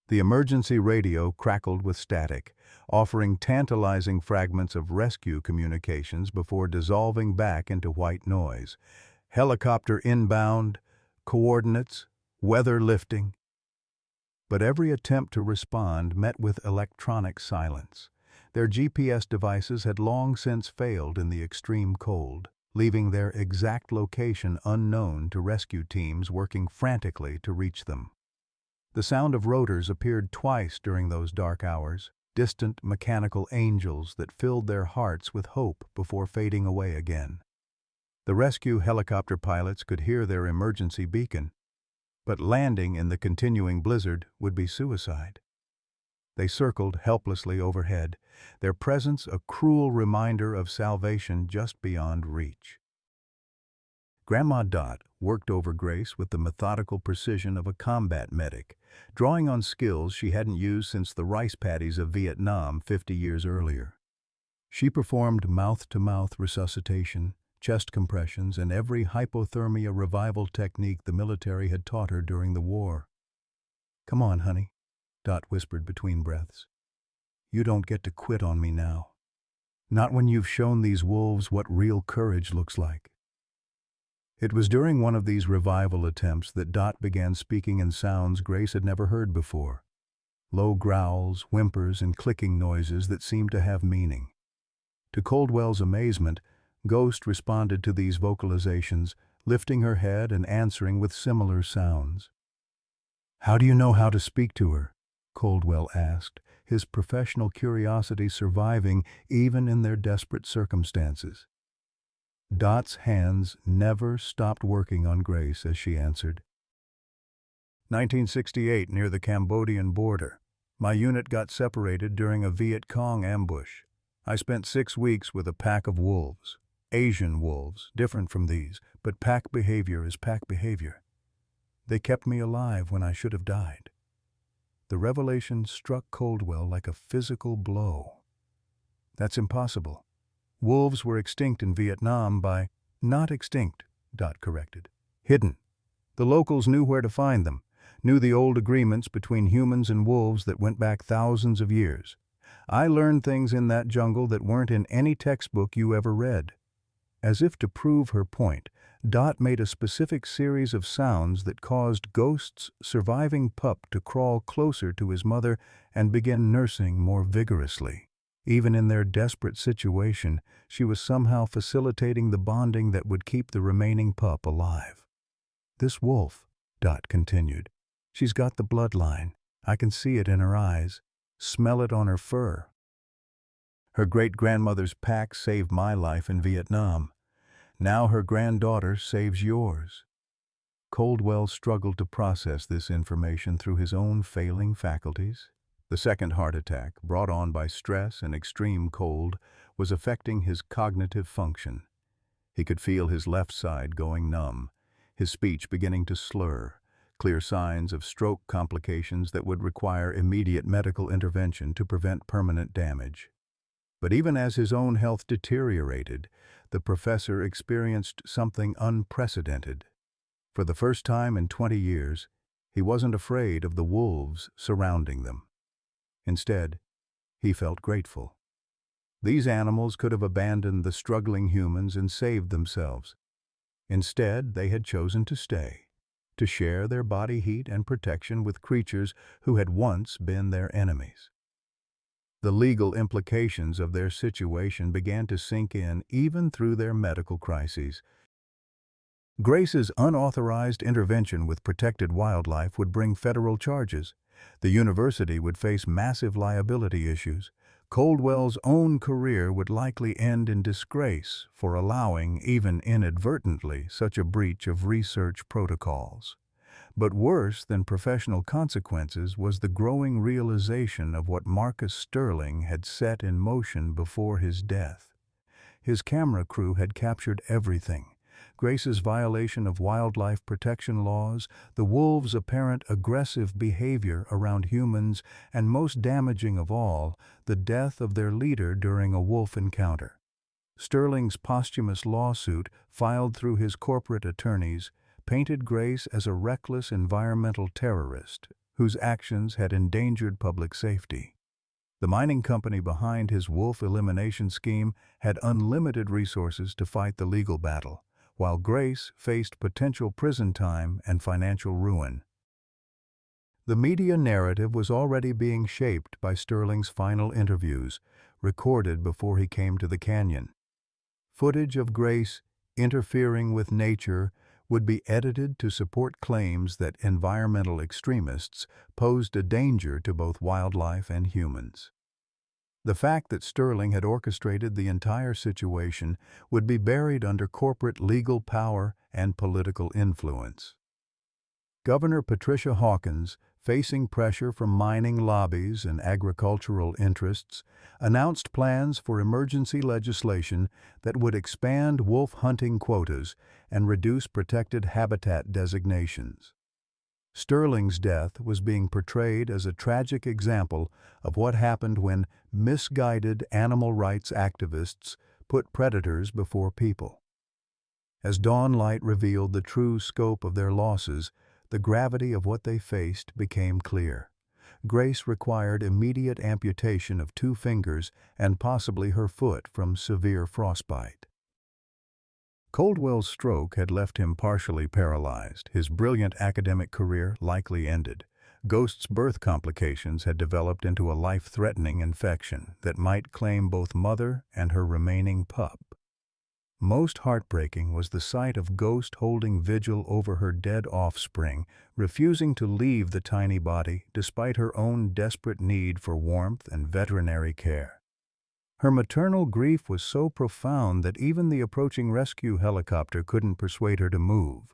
The emergency radio crackled with static, offering tantalizing fragments of rescue communications before dissolving back into white noise. Helicopter inbound, coordinates, weather lifting. But every attempt to respond met with electronic silence. Their GPS devices had long since failed in the extreme cold, leaving their exact location unknown to rescue teams working frantically to reach them. The sound of rotors appeared twice during those dark hours, distant mechanical angels that filled their hearts with hope before fading away again. The rescue helicopter pilots could hear their emergency beacon, but landing in the continuing blizzard would be suicide. They circled helplessly overhead, their presence a cruel reminder of salvation just beyond reach. Grandma Dot worked over Grace with the methodical precision of a combat medic, drawing on skills she hadn't used since the rice paddies of Vietnam 50 years earlier. She performed mouth-to-mouth resuscitation, chest compressions, and every hypothermia revival technique the military had taught her during the war. "Come on, honey," Dot whispered between breaths. "You don't get to quit on me now. Not when you've shown these wolves what real courage looks like." It was during one of these revival attempts that Dot began speaking in sounds Grace had never heard before. Low growls, whimpers, and clicking noises that seemed to have meaning. To Coldwell's amazement, Ghost responded to these vocalizations, lifting her head and answering with similar sounds. "How do you know how to speak to her?" Coldwell asked, his professional curiosity surviving even in their desperate circumstances. Dot's hands never stopped working on Grace as she answered. 1968, near the Cambodian border. My unit got separated during a Viet Cong ambush. I spent 6 weeks with a pack of wolves. Asian wolves, different from these, but pack behavior is pack behavior. They kept me alive when I should have died. The revelation struck Coldwell like a physical blow. That's impossible. Wolves were extinct in Vietnam by, not extinct, Dot corrected. Hidden. The locals knew where to find them, knew the old agreements between humans and wolves that went back thousands of years. I learned things in that jungle that weren't in any textbook you ever read. As if to prove her point, Dot made a specific series of sounds that caused Ghost's surviving pup to crawl closer to his mother and begin nursing more vigorously. Even in their desperate situation, she was somehow facilitating the bonding that would keep the remaining pup alive. This wolf, Dot continued, she's got the bloodline. I can see it in her eyes, smell it on her fur. Her great-grandmother's pack saved my life in Vietnam. Now her granddaughter saves yours. Coldwell struggled to process this information through his own failing faculties. The second heart attack, brought on by stress and extreme cold, was affecting his cognitive function. He could feel his left side going numb, his speech beginning to slur, clear signs of stroke complications that would require immediate medical intervention to prevent permanent damage. But even as his own health deteriorated, the professor experienced something unprecedented. For the first time in 20 years, he wasn't afraid of the wolves surrounding them. Instead, he felt grateful. These animals could have abandoned the struggling humans and saved themselves. Instead, they had chosen to stay, to share their body heat and protection with creatures who had once been their enemies. The legal implications of their situation began to sink in even through their medical crises. Grace's unauthorized intervention with protected wildlife would bring federal charges. The university would face massive liability issues. Coldwell's own career would likely end in disgrace for allowing, even inadvertently, such a breach of research protocols. But worse than professional consequences was the growing realization of what Marcus Sterling had set in motion before his death. His camera crew had captured everything: Grace's violation of wildlife protection laws, the wolves' apparent aggressive behavior around humans, and most damaging of all, the death of their leader during a wolf encounter. Sterling's posthumous lawsuit, filed through his corporate attorneys, painted Grace as a reckless environmental terrorist whose actions had endangered public safety. The mining company behind his wolf elimination scheme had unlimited resources to fight the legal battle, while Grace faced potential prison time and financial ruin. The media narrative was already being shaped by Sterling's final interviews, recorded before he came to the canyon. Footage of Grace interfering with nature would be edited to support claims that environmental extremists posed a danger to both wildlife and humans. The fact that Sterling had orchestrated the entire situation would be buried under corporate legal power and political influence. Governor Patricia Hawkins, facing pressure from mining lobbies and agricultural interests, announced plans for emergency legislation that would expand wolf hunting quotas and reduce protected habitat designations. Sterling's death was being portrayed as a tragic example of what happened when misguided animal rights activists put predators before people. As dawnlight revealed the true scope of their losses, the gravity of what they faced became clear. Grace required immediate amputation of 2 fingers and possibly her foot from severe frostbite. Coldwell's stroke had left him partially paralyzed. His brilliant academic career likely ended. Ghost's birth complications had developed into a life-threatening infection that might claim both mother and her remaining pup. Most heartbreaking was the sight of Ghost holding vigil over her dead offspring, refusing to leave the tiny body despite her own desperate need for warmth and veterinary care. Her maternal grief was so profound that even the approaching rescue helicopter couldn't persuade her to move.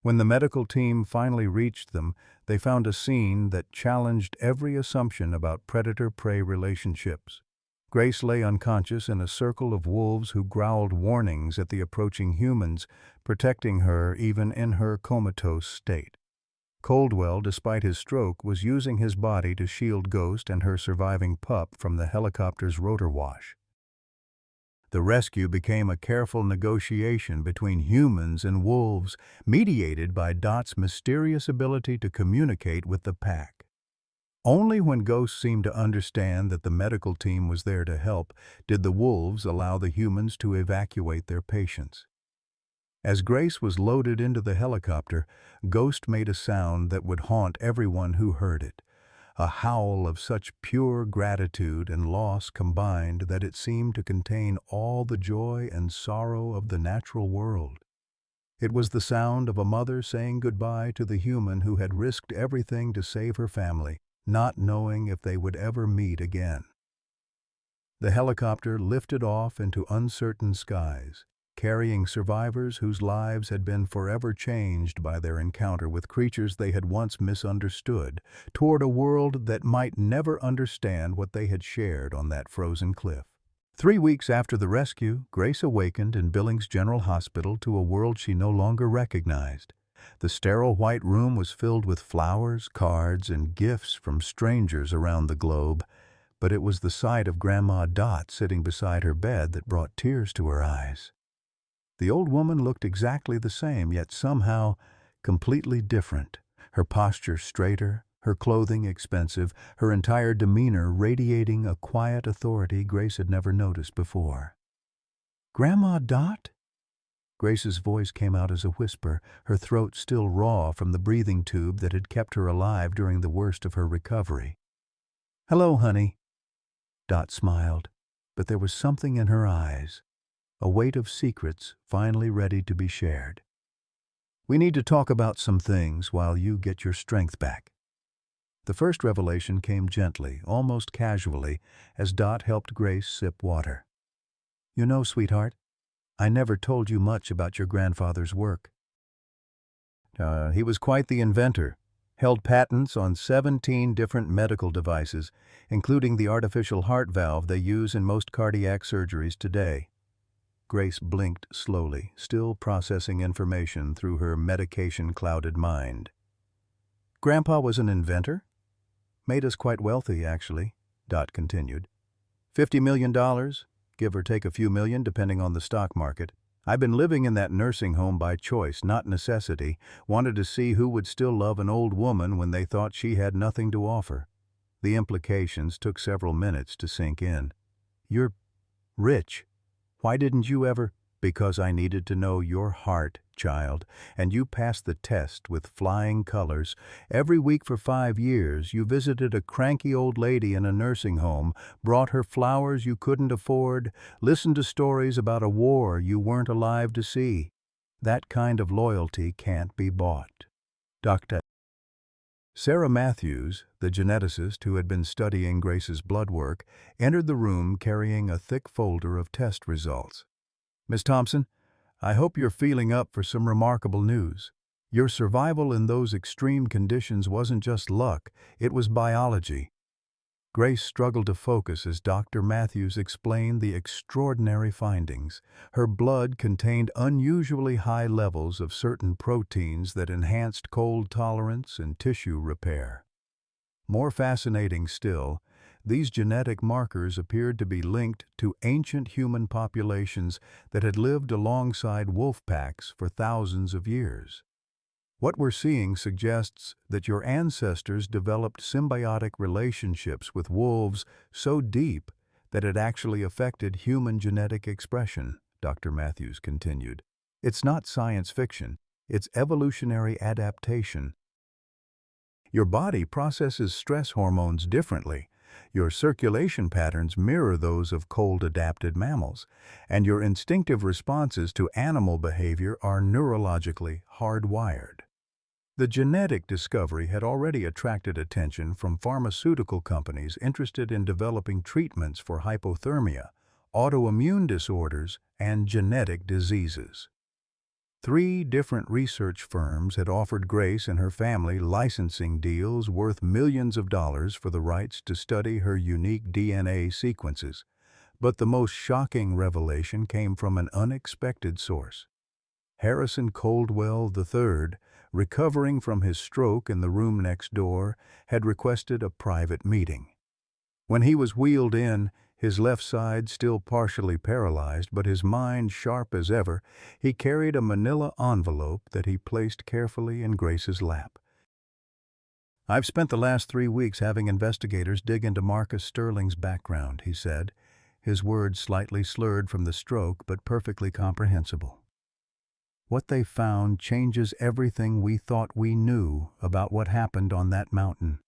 When the medical team finally reached them, they found a scene that challenged every assumption about predator-prey relationships. Grace lay unconscious in a circle of wolves who growled warnings at the approaching humans, protecting her even in her comatose state. Coldwell, despite his stroke, was using his body to shield Ghost and her surviving pup from the helicopter's rotor wash. The rescue became a careful negotiation between humans and wolves, mediated by Dot's mysterious ability to communicate with the pack. Only when Ghost seemed to understand that the medical team was there to help did the wolves allow the humans to evacuate their patients. As Grace was loaded into the helicopter, Ghost made a sound that would haunt everyone who heard it. A howl of such pure gratitude and loss combined that it seemed to contain all the joy and sorrow of the natural world. It was the sound of a mother saying goodbye to the human who had risked everything to save her family, not knowing if they would ever meet again. The helicopter lifted off into uncertain skies, carrying survivors whose lives had been forever changed by their encounter with creatures they had once misunderstood, toward a world that might never understand what they had shared on that frozen cliff. 3 weeks after the rescue, Grace awakened in Billings General Hospital to a world she no longer recognized. The sterile white room was filled with flowers, cards, and gifts from strangers around the globe, but it was the sight of Grandma Dot sitting beside her bed that brought tears to her eyes. The old woman looked exactly the same, yet somehow completely different. Her posture straighter, her clothing expensive, her entire demeanor radiating a quiet authority Grace had never noticed before. "Grandma Dot?" Grace's voice came out as a whisper, her throat still raw from the breathing tube that had kept her alive during the worst of her recovery. "Hello, honey." Dot smiled, but there was something in her eyes, a weight of secrets finally ready to be shared. "We need to talk about some things while you get your strength back." The first revelation came gently, almost casually, as Dot helped Grace sip water. "You know, sweetheart, I never told you much about your grandfather's work. He was quite the inventor, held patents on 17 different medical devices, including the artificial heart valve they use in most cardiac surgeries today." Grace blinked slowly, still processing information through her medication-clouded mind. "Grandpa was an inventor? Made us quite wealthy, actually," Dot continued. $50 million, give or take a few million depending on the stock market. I've been living in that nursing home by choice, not necessity, wanted to see who would still love an old woman when they thought she had nothing to offer. The implications took several minutes to sink in. "You're rich. Why didn't you ever—" "Because I needed to know your heart, child, and you passed the test with flying colors. Every week for 5 years, you visited a cranky old lady in a nursing home, brought her flowers you couldn't afford, listened to stories about a war you weren't alive to see. That kind of loyalty can't be bought." Dr. Sarah Matthews, the geneticist who had been studying Grace's blood work, entered the room carrying a thick folder of test results. "Miss Thompson, I hope you're feeling up for some remarkable news. Your survival in those extreme conditions wasn't just luck, it was biology." Grace struggled to focus as Dr. Matthews explained the extraordinary findings. Her blood contained unusually high levels of certain proteins that enhanced cold tolerance and tissue repair. More fascinating still, these genetic markers appeared to be linked to ancient human populations that had lived alongside wolf packs for thousands of years. What we're seeing suggests that your ancestors developed symbiotic relationships with wolves so deep that it actually affected human genetic expression, Dr. Matthews continued. "It's not science fiction, it's evolutionary adaptation. Your body processes stress hormones differently. Your circulation patterns mirror those of cold-adapted mammals, and your instinctive responses to animal behavior are neurologically hardwired." The genetic discovery had already attracted attention from pharmaceutical companies interested in developing treatments for hypothermia, autoimmune disorders, and genetic diseases. 3 different research firms had offered Grace and her family licensing deals worth millions of dollars for the rights to study her unique DNA sequences. But the most shocking revelation came from an unexpected source. Harrison Coldwell III, recovering from his stroke in the room next door, had requested a private meeting. When he was wheeled in, his left side still partially paralyzed but his mind sharp as ever, he carried a manila envelope that he placed carefully in Grace's lap. "I've spent the last 3 weeks having investigators dig into Marcus Sterling's background," he said, his words slightly slurred from the stroke but perfectly comprehensible. "What they found changes everything we thought we knew about what happened on that mountain."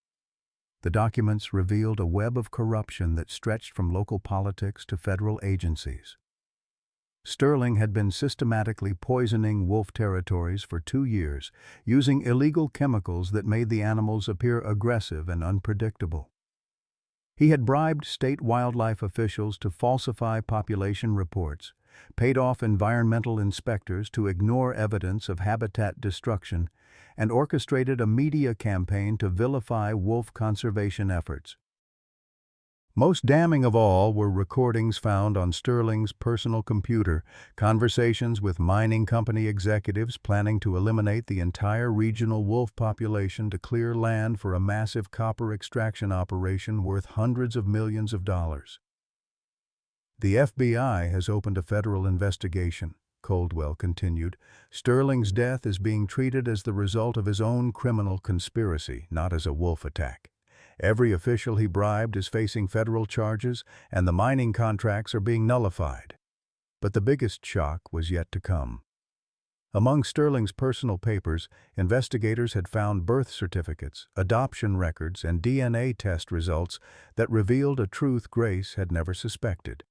The documents revealed a web of corruption that stretched from local politics to federal agencies. Sterling had been systematically poisoning wolf territories for 2 years, using illegal chemicals that made the animals appear aggressive and unpredictable. He had bribed state wildlife officials to falsify population reports, paid off environmental inspectors to ignore evidence of habitat destruction, and orchestrated a media campaign to vilify wolf conservation efforts. Most damning of all were recordings found on Sterling's personal computer, conversations with mining company executives planning to eliminate the entire regional wolf population to clear land for a massive copper extraction operation worth hundreds of millions of dollars. "The FBI has opened a federal investigation," Coldwell continued. "Sterling's death is being treated as the result of his own criminal conspiracy, not as a wolf attack. Every official he bribed is facing federal charges, and the mining contracts are being nullified." But the biggest shock was yet to come. Among Sterling's personal papers, investigators had found birth certificates, adoption records, and DNA test results that revealed a truth Grace had never suspected.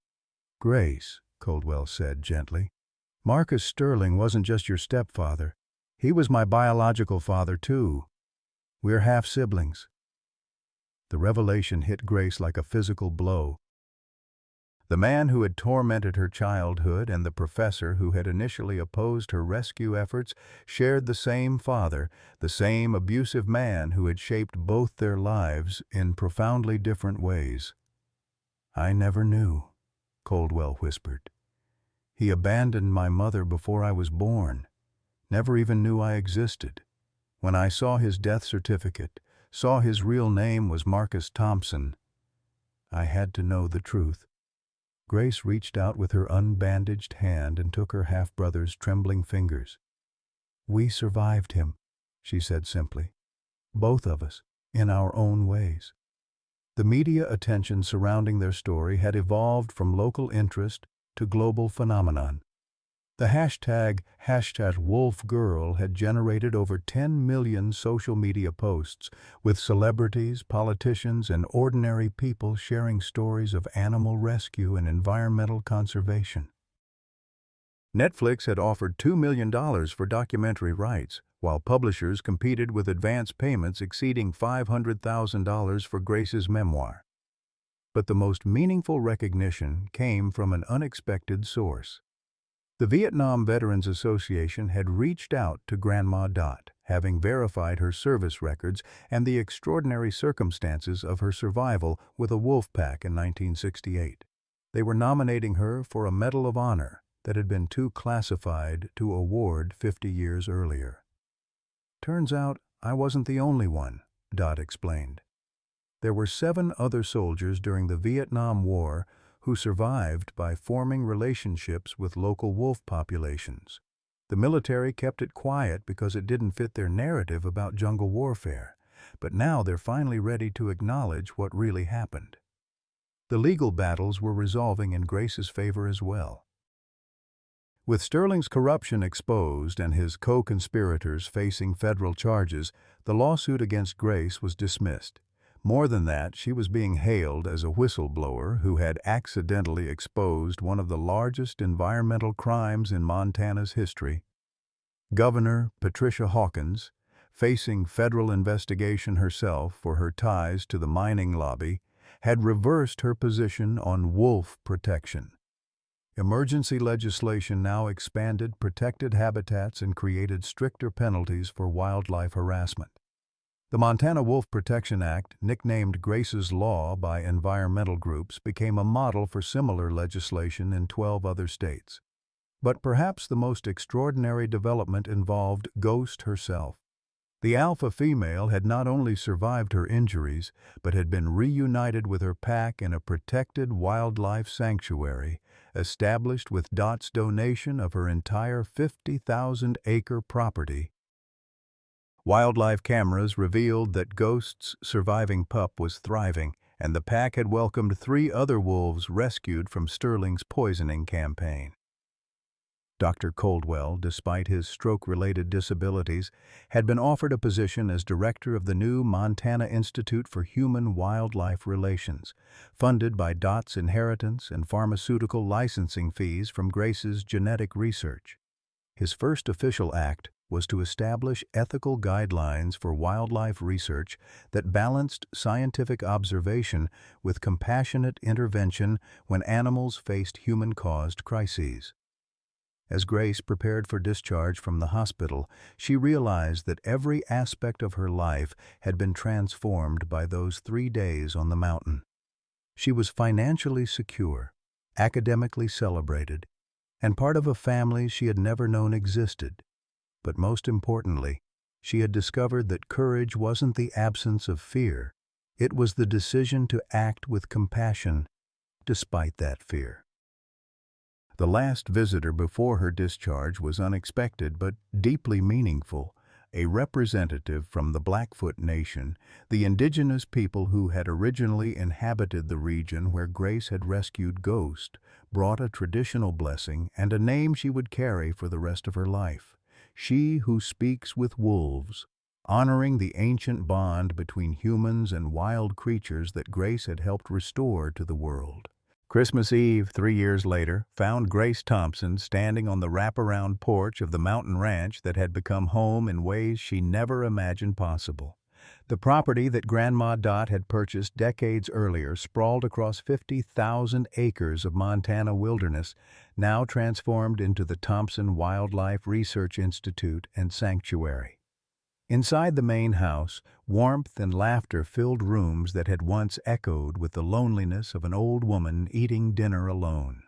"Grace," Coldwell said gently, "Marcus Sterling wasn't just your stepfather. He was my biological father, too. We're half-siblings." The revelation hit Grace like a physical blow. The man who had tormented her childhood and the professor who had initially opposed her rescue efforts shared the same father, the same abusive man who had shaped both their lives in profoundly different ways. "I never knew," Coldwell whispered. "He abandoned my mother before I was born, never even knew I existed. When I saw his death certificate, saw his real name was Marcus Thompson, I had to know the truth." Grace reached out with her unbandaged hand and took her half-brother's trembling fingers. "We survived him," she said simply. "Both of us, in our own ways." The media attention surrounding their story had evolved from local interest to global phenomenon. The hashtag #WolfGirl had generated over 10 million social media posts, with celebrities, politicians, and ordinary people sharing stories of animal rescue and environmental conservation. Netflix had offered $2 million for documentary rights, while publishers competed with advance payments exceeding $500,000 for Grace's memoir. But the most meaningful recognition came from an unexpected source. The Vietnam Veterans Association had reached out to Grandma Dot, having verified her service records and the extraordinary circumstances of her survival with a wolf pack in 1968. They were nominating her for a Medal of Honor that had been too classified to award 50 years earlier. "Turns out I wasn't the only one," Dot explained. "There were 7 other soldiers during the Vietnam War who survived by forming relationships with local wolf populations. The military kept it quiet because it didn't fit their narrative about jungle warfare, but now they're finally ready to acknowledge what really happened." The legal battles were resolving in Grace's favor as well. With Sterling's corruption exposed and his co-conspirators facing federal charges, the lawsuit against Grace was dismissed. More than that, she was being hailed as a whistleblower who had accidentally exposed one of the largest environmental crimes in Montana's history. Governor Patricia Hawkins, facing federal investigation herself for her ties to the mining lobby, had reversed her position on wolf protection. Emergency legislation now expanded protected habitats and created stricter penalties for wildlife harassment. The Montana Wolf Protection Act, nicknamed Grace's Law by environmental groups, became a model for similar legislation in 12 other states. But perhaps the most extraordinary development involved Ghost herself. The alpha female had not only survived her injuries, but had been reunited with her pack in a protected wildlife sanctuary, established with Dot's donation of her entire 50,000-acre property. Wildlife cameras revealed that Ghost's surviving pup was thriving, and the pack had welcomed 3 other wolves rescued from Sterling's poisoning campaign. Dr. Coldwell, despite his stroke-related disabilities, had been offered a position as director of the new Montana Institute for Human-Wildlife Relations, funded by Dot's inheritance and pharmaceutical licensing fees from Grace's genetic research. His first official act was to establish ethical guidelines for wildlife research that balanced scientific observation with compassionate intervention when animals faced human-caused crises. As Grace prepared for discharge from the hospital, she realized that every aspect of her life had been transformed by those 3 days on the mountain. She was financially secure, academically celebrated, and part of a family she had never known existed. But most importantly, she had discovered that courage wasn't the absence of fear. It was the decision to act with compassion, despite that fear. The last visitor before her discharge was unexpected but deeply meaningful. A representative from the Blackfoot Nation, the indigenous people who had originally inhabited the region where Grace had rescued Ghost, brought a traditional blessing and a name she would carry for the rest of her life. She who speaks with wolves, honoring the ancient bond between humans and wild creatures that Grace had helped restore to the world. Christmas Eve, 3 years later, found Grace Thompson standing on the wraparound porch of the mountain ranch that had become home in ways she never imagined possible. The property that Grandma Dot had purchased decades earlier sprawled across 50,000 acres of Montana wilderness, now transformed into the Thompson Wildlife Research Institute and Sanctuary. Inside the main house, warmth and laughter filled rooms that had once echoed with the loneliness of an old woman eating dinner alone.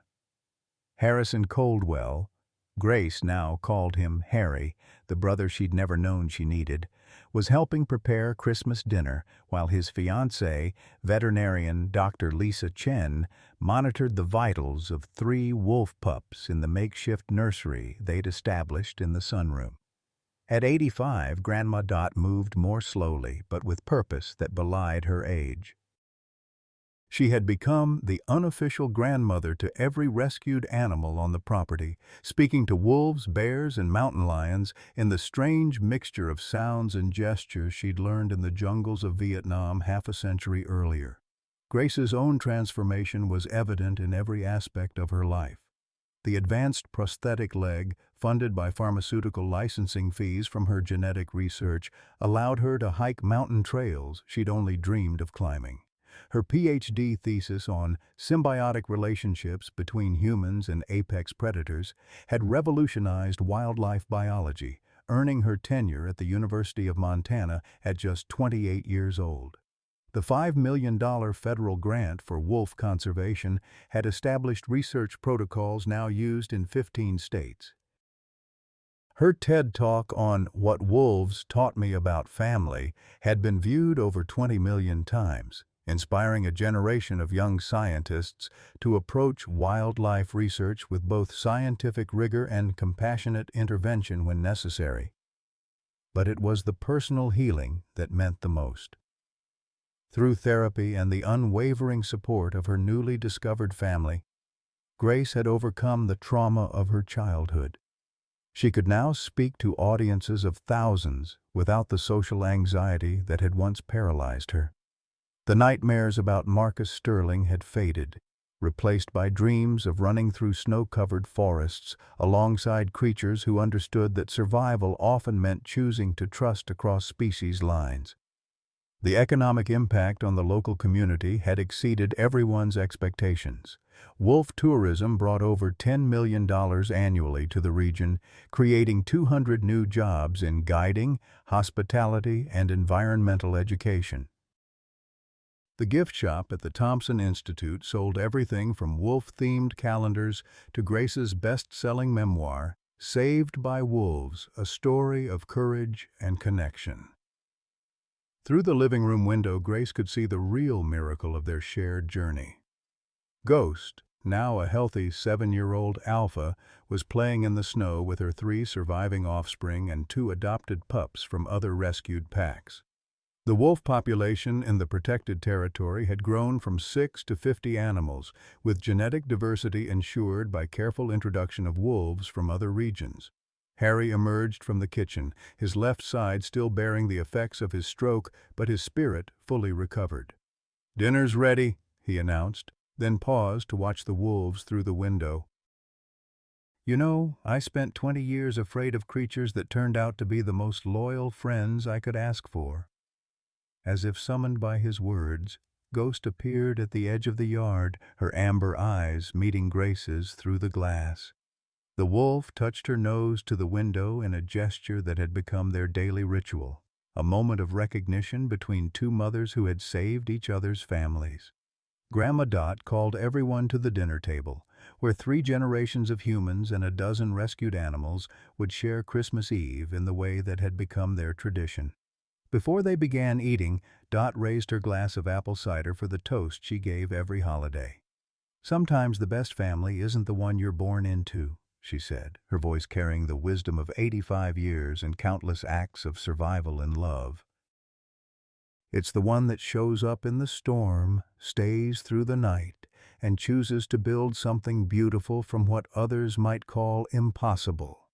Harrison Coldwell, Grace now called him Harry, the brother she'd never known she needed, was helping prepare Christmas dinner while his fiancée, veterinarian Dr. Lisa Chen, monitored the vitals of 3 wolf pups in the makeshift nursery they'd established in the sunroom. At 85, Grandma Dot moved more slowly, but with purpose that belied her age. She had become the unofficial grandmother to every rescued animal on the property, speaking to wolves, bears, and mountain lions in the strange mixture of sounds and gestures she'd learned in the jungles of Vietnam half a century earlier. Grace's own transformation was evident in every aspect of her life. The advanced prosthetic leg, funded by pharmaceutical licensing fees from her genetic research, allowed her to hike mountain trails she'd only dreamed of climbing. Her PhD thesis on symbiotic relationships between humans and apex predators had revolutionized wildlife biology, earning her tenure at the University of Montana at just 28 years old. The $5 million federal grant for wolf conservation had established research protocols now used in 15 states. Her TED Talk on What Wolves Taught Me About Family had been viewed over 20 million times, inspiring a generation of young scientists to approach wildlife research with both scientific rigor and compassionate intervention when necessary. But it was the personal healing that meant the most. Through therapy and the unwavering support of her newly discovered family, Grace had overcome the trauma of her childhood. She could now speak to audiences of thousands without the social anxiety that had once paralyzed her. The nightmares about Marcus Sterling had faded, replaced by dreams of running through snow-covered forests alongside creatures who understood that survival often meant choosing to trust across species lines. The economic impact on the local community had exceeded everyone's expectations. Wolf tourism brought over $10 million annually to the region, creating 200 new jobs in guiding, hospitality, and environmental education. The gift shop at the Thompson Institute sold everything from wolf-themed calendars to Grace's best-selling memoir, Saved by Wolves, a story of courage and connection. Through the living room window, Grace could see the real miracle of their shared journey. Ghost, now a healthy 7-year-old alpha, was playing in the snow with her 3 surviving offspring and 2 adopted pups from other rescued packs. The wolf population in the protected territory had grown from 6 to 50 animals, with genetic diversity ensured by careful introduction of wolves from other regions. Harry emerged from the kitchen, his left side still bearing the effects of his stroke, but his spirit fully recovered. "Dinner's ready," he announced, then paused to watch the wolves through the window. "You know, I spent 20 years afraid of creatures that turned out to be the most loyal friends I could ask for." As if summoned by his words, Ghost appeared at the edge of the yard, her amber eyes meeting Grace's through the glass. The wolf touched her nose to the window in a gesture that had become their daily ritual, a moment of recognition between 2 mothers who had saved each other's families. Grandma Dot called everyone to the dinner table, where 3 generations of humans and a dozen rescued animals would share Christmas Eve in the way that had become their tradition. Before they began eating, Dot raised her glass of apple cider for the toast she gave every holiday. "Sometimes the best family isn't the one you're born into," she said, her voice carrying the wisdom of 85 years and countless acts of survival and love. "It's the one that shows up in the storm, stays through the night, and chooses to build something beautiful from what others might call impossible."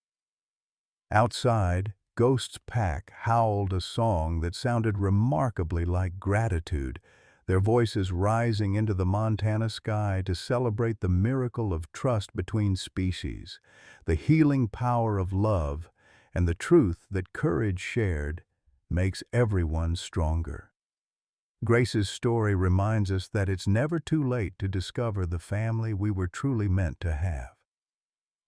Outside, Ghost's pack howled a song that sounded remarkably like gratitude, their voices rising into the Montana sky to celebrate the miracle of trust between species, the healing power of love, and the truth that courage shared makes everyone stronger. Grace's story reminds us that it's never too late to discover the family we were truly meant to have.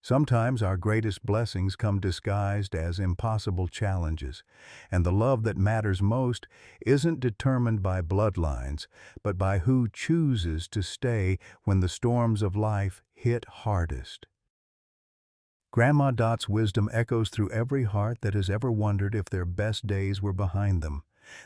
Sometimes our greatest blessings come disguised as impossible challenges, and the love that matters most isn't determined by bloodlines, but by who chooses to stay when the storms of life hit hardest. Grandma Dot's wisdom echoes through every heart that has ever wondered if their best days were behind them,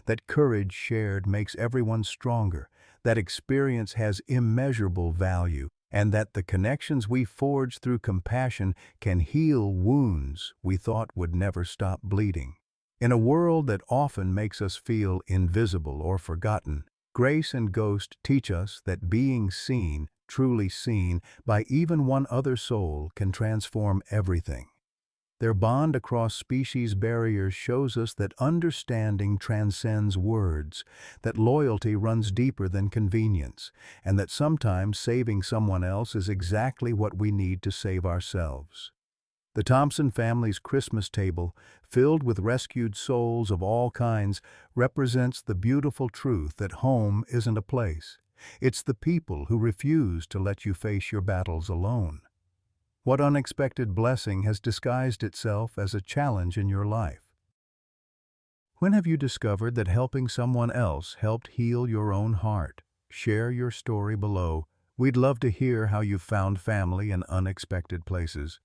that courage shared makes everyone stronger, that experience has immeasurable value, and that the connections we forge through compassion can heal wounds we thought would never stop bleeding. In a world that often makes us feel invisible or forgotten, Grace and Ghost teach us that being seen, truly seen, by even one other soul can transform everything. Their bond across species barriers shows us that understanding transcends words, that loyalty runs deeper than convenience, and that sometimes saving someone else is exactly what we need to save ourselves. The Thompson family's Christmas table, filled with rescued souls of all kinds, represents the beautiful truth that home isn't a place. It's the people who refuse to let you face your battles alone. What unexpected blessing has disguised itself as a challenge in your life? When have you discovered that helping someone else helped heal your own heart? Share your story below. We'd love to hear how you found family in unexpected places.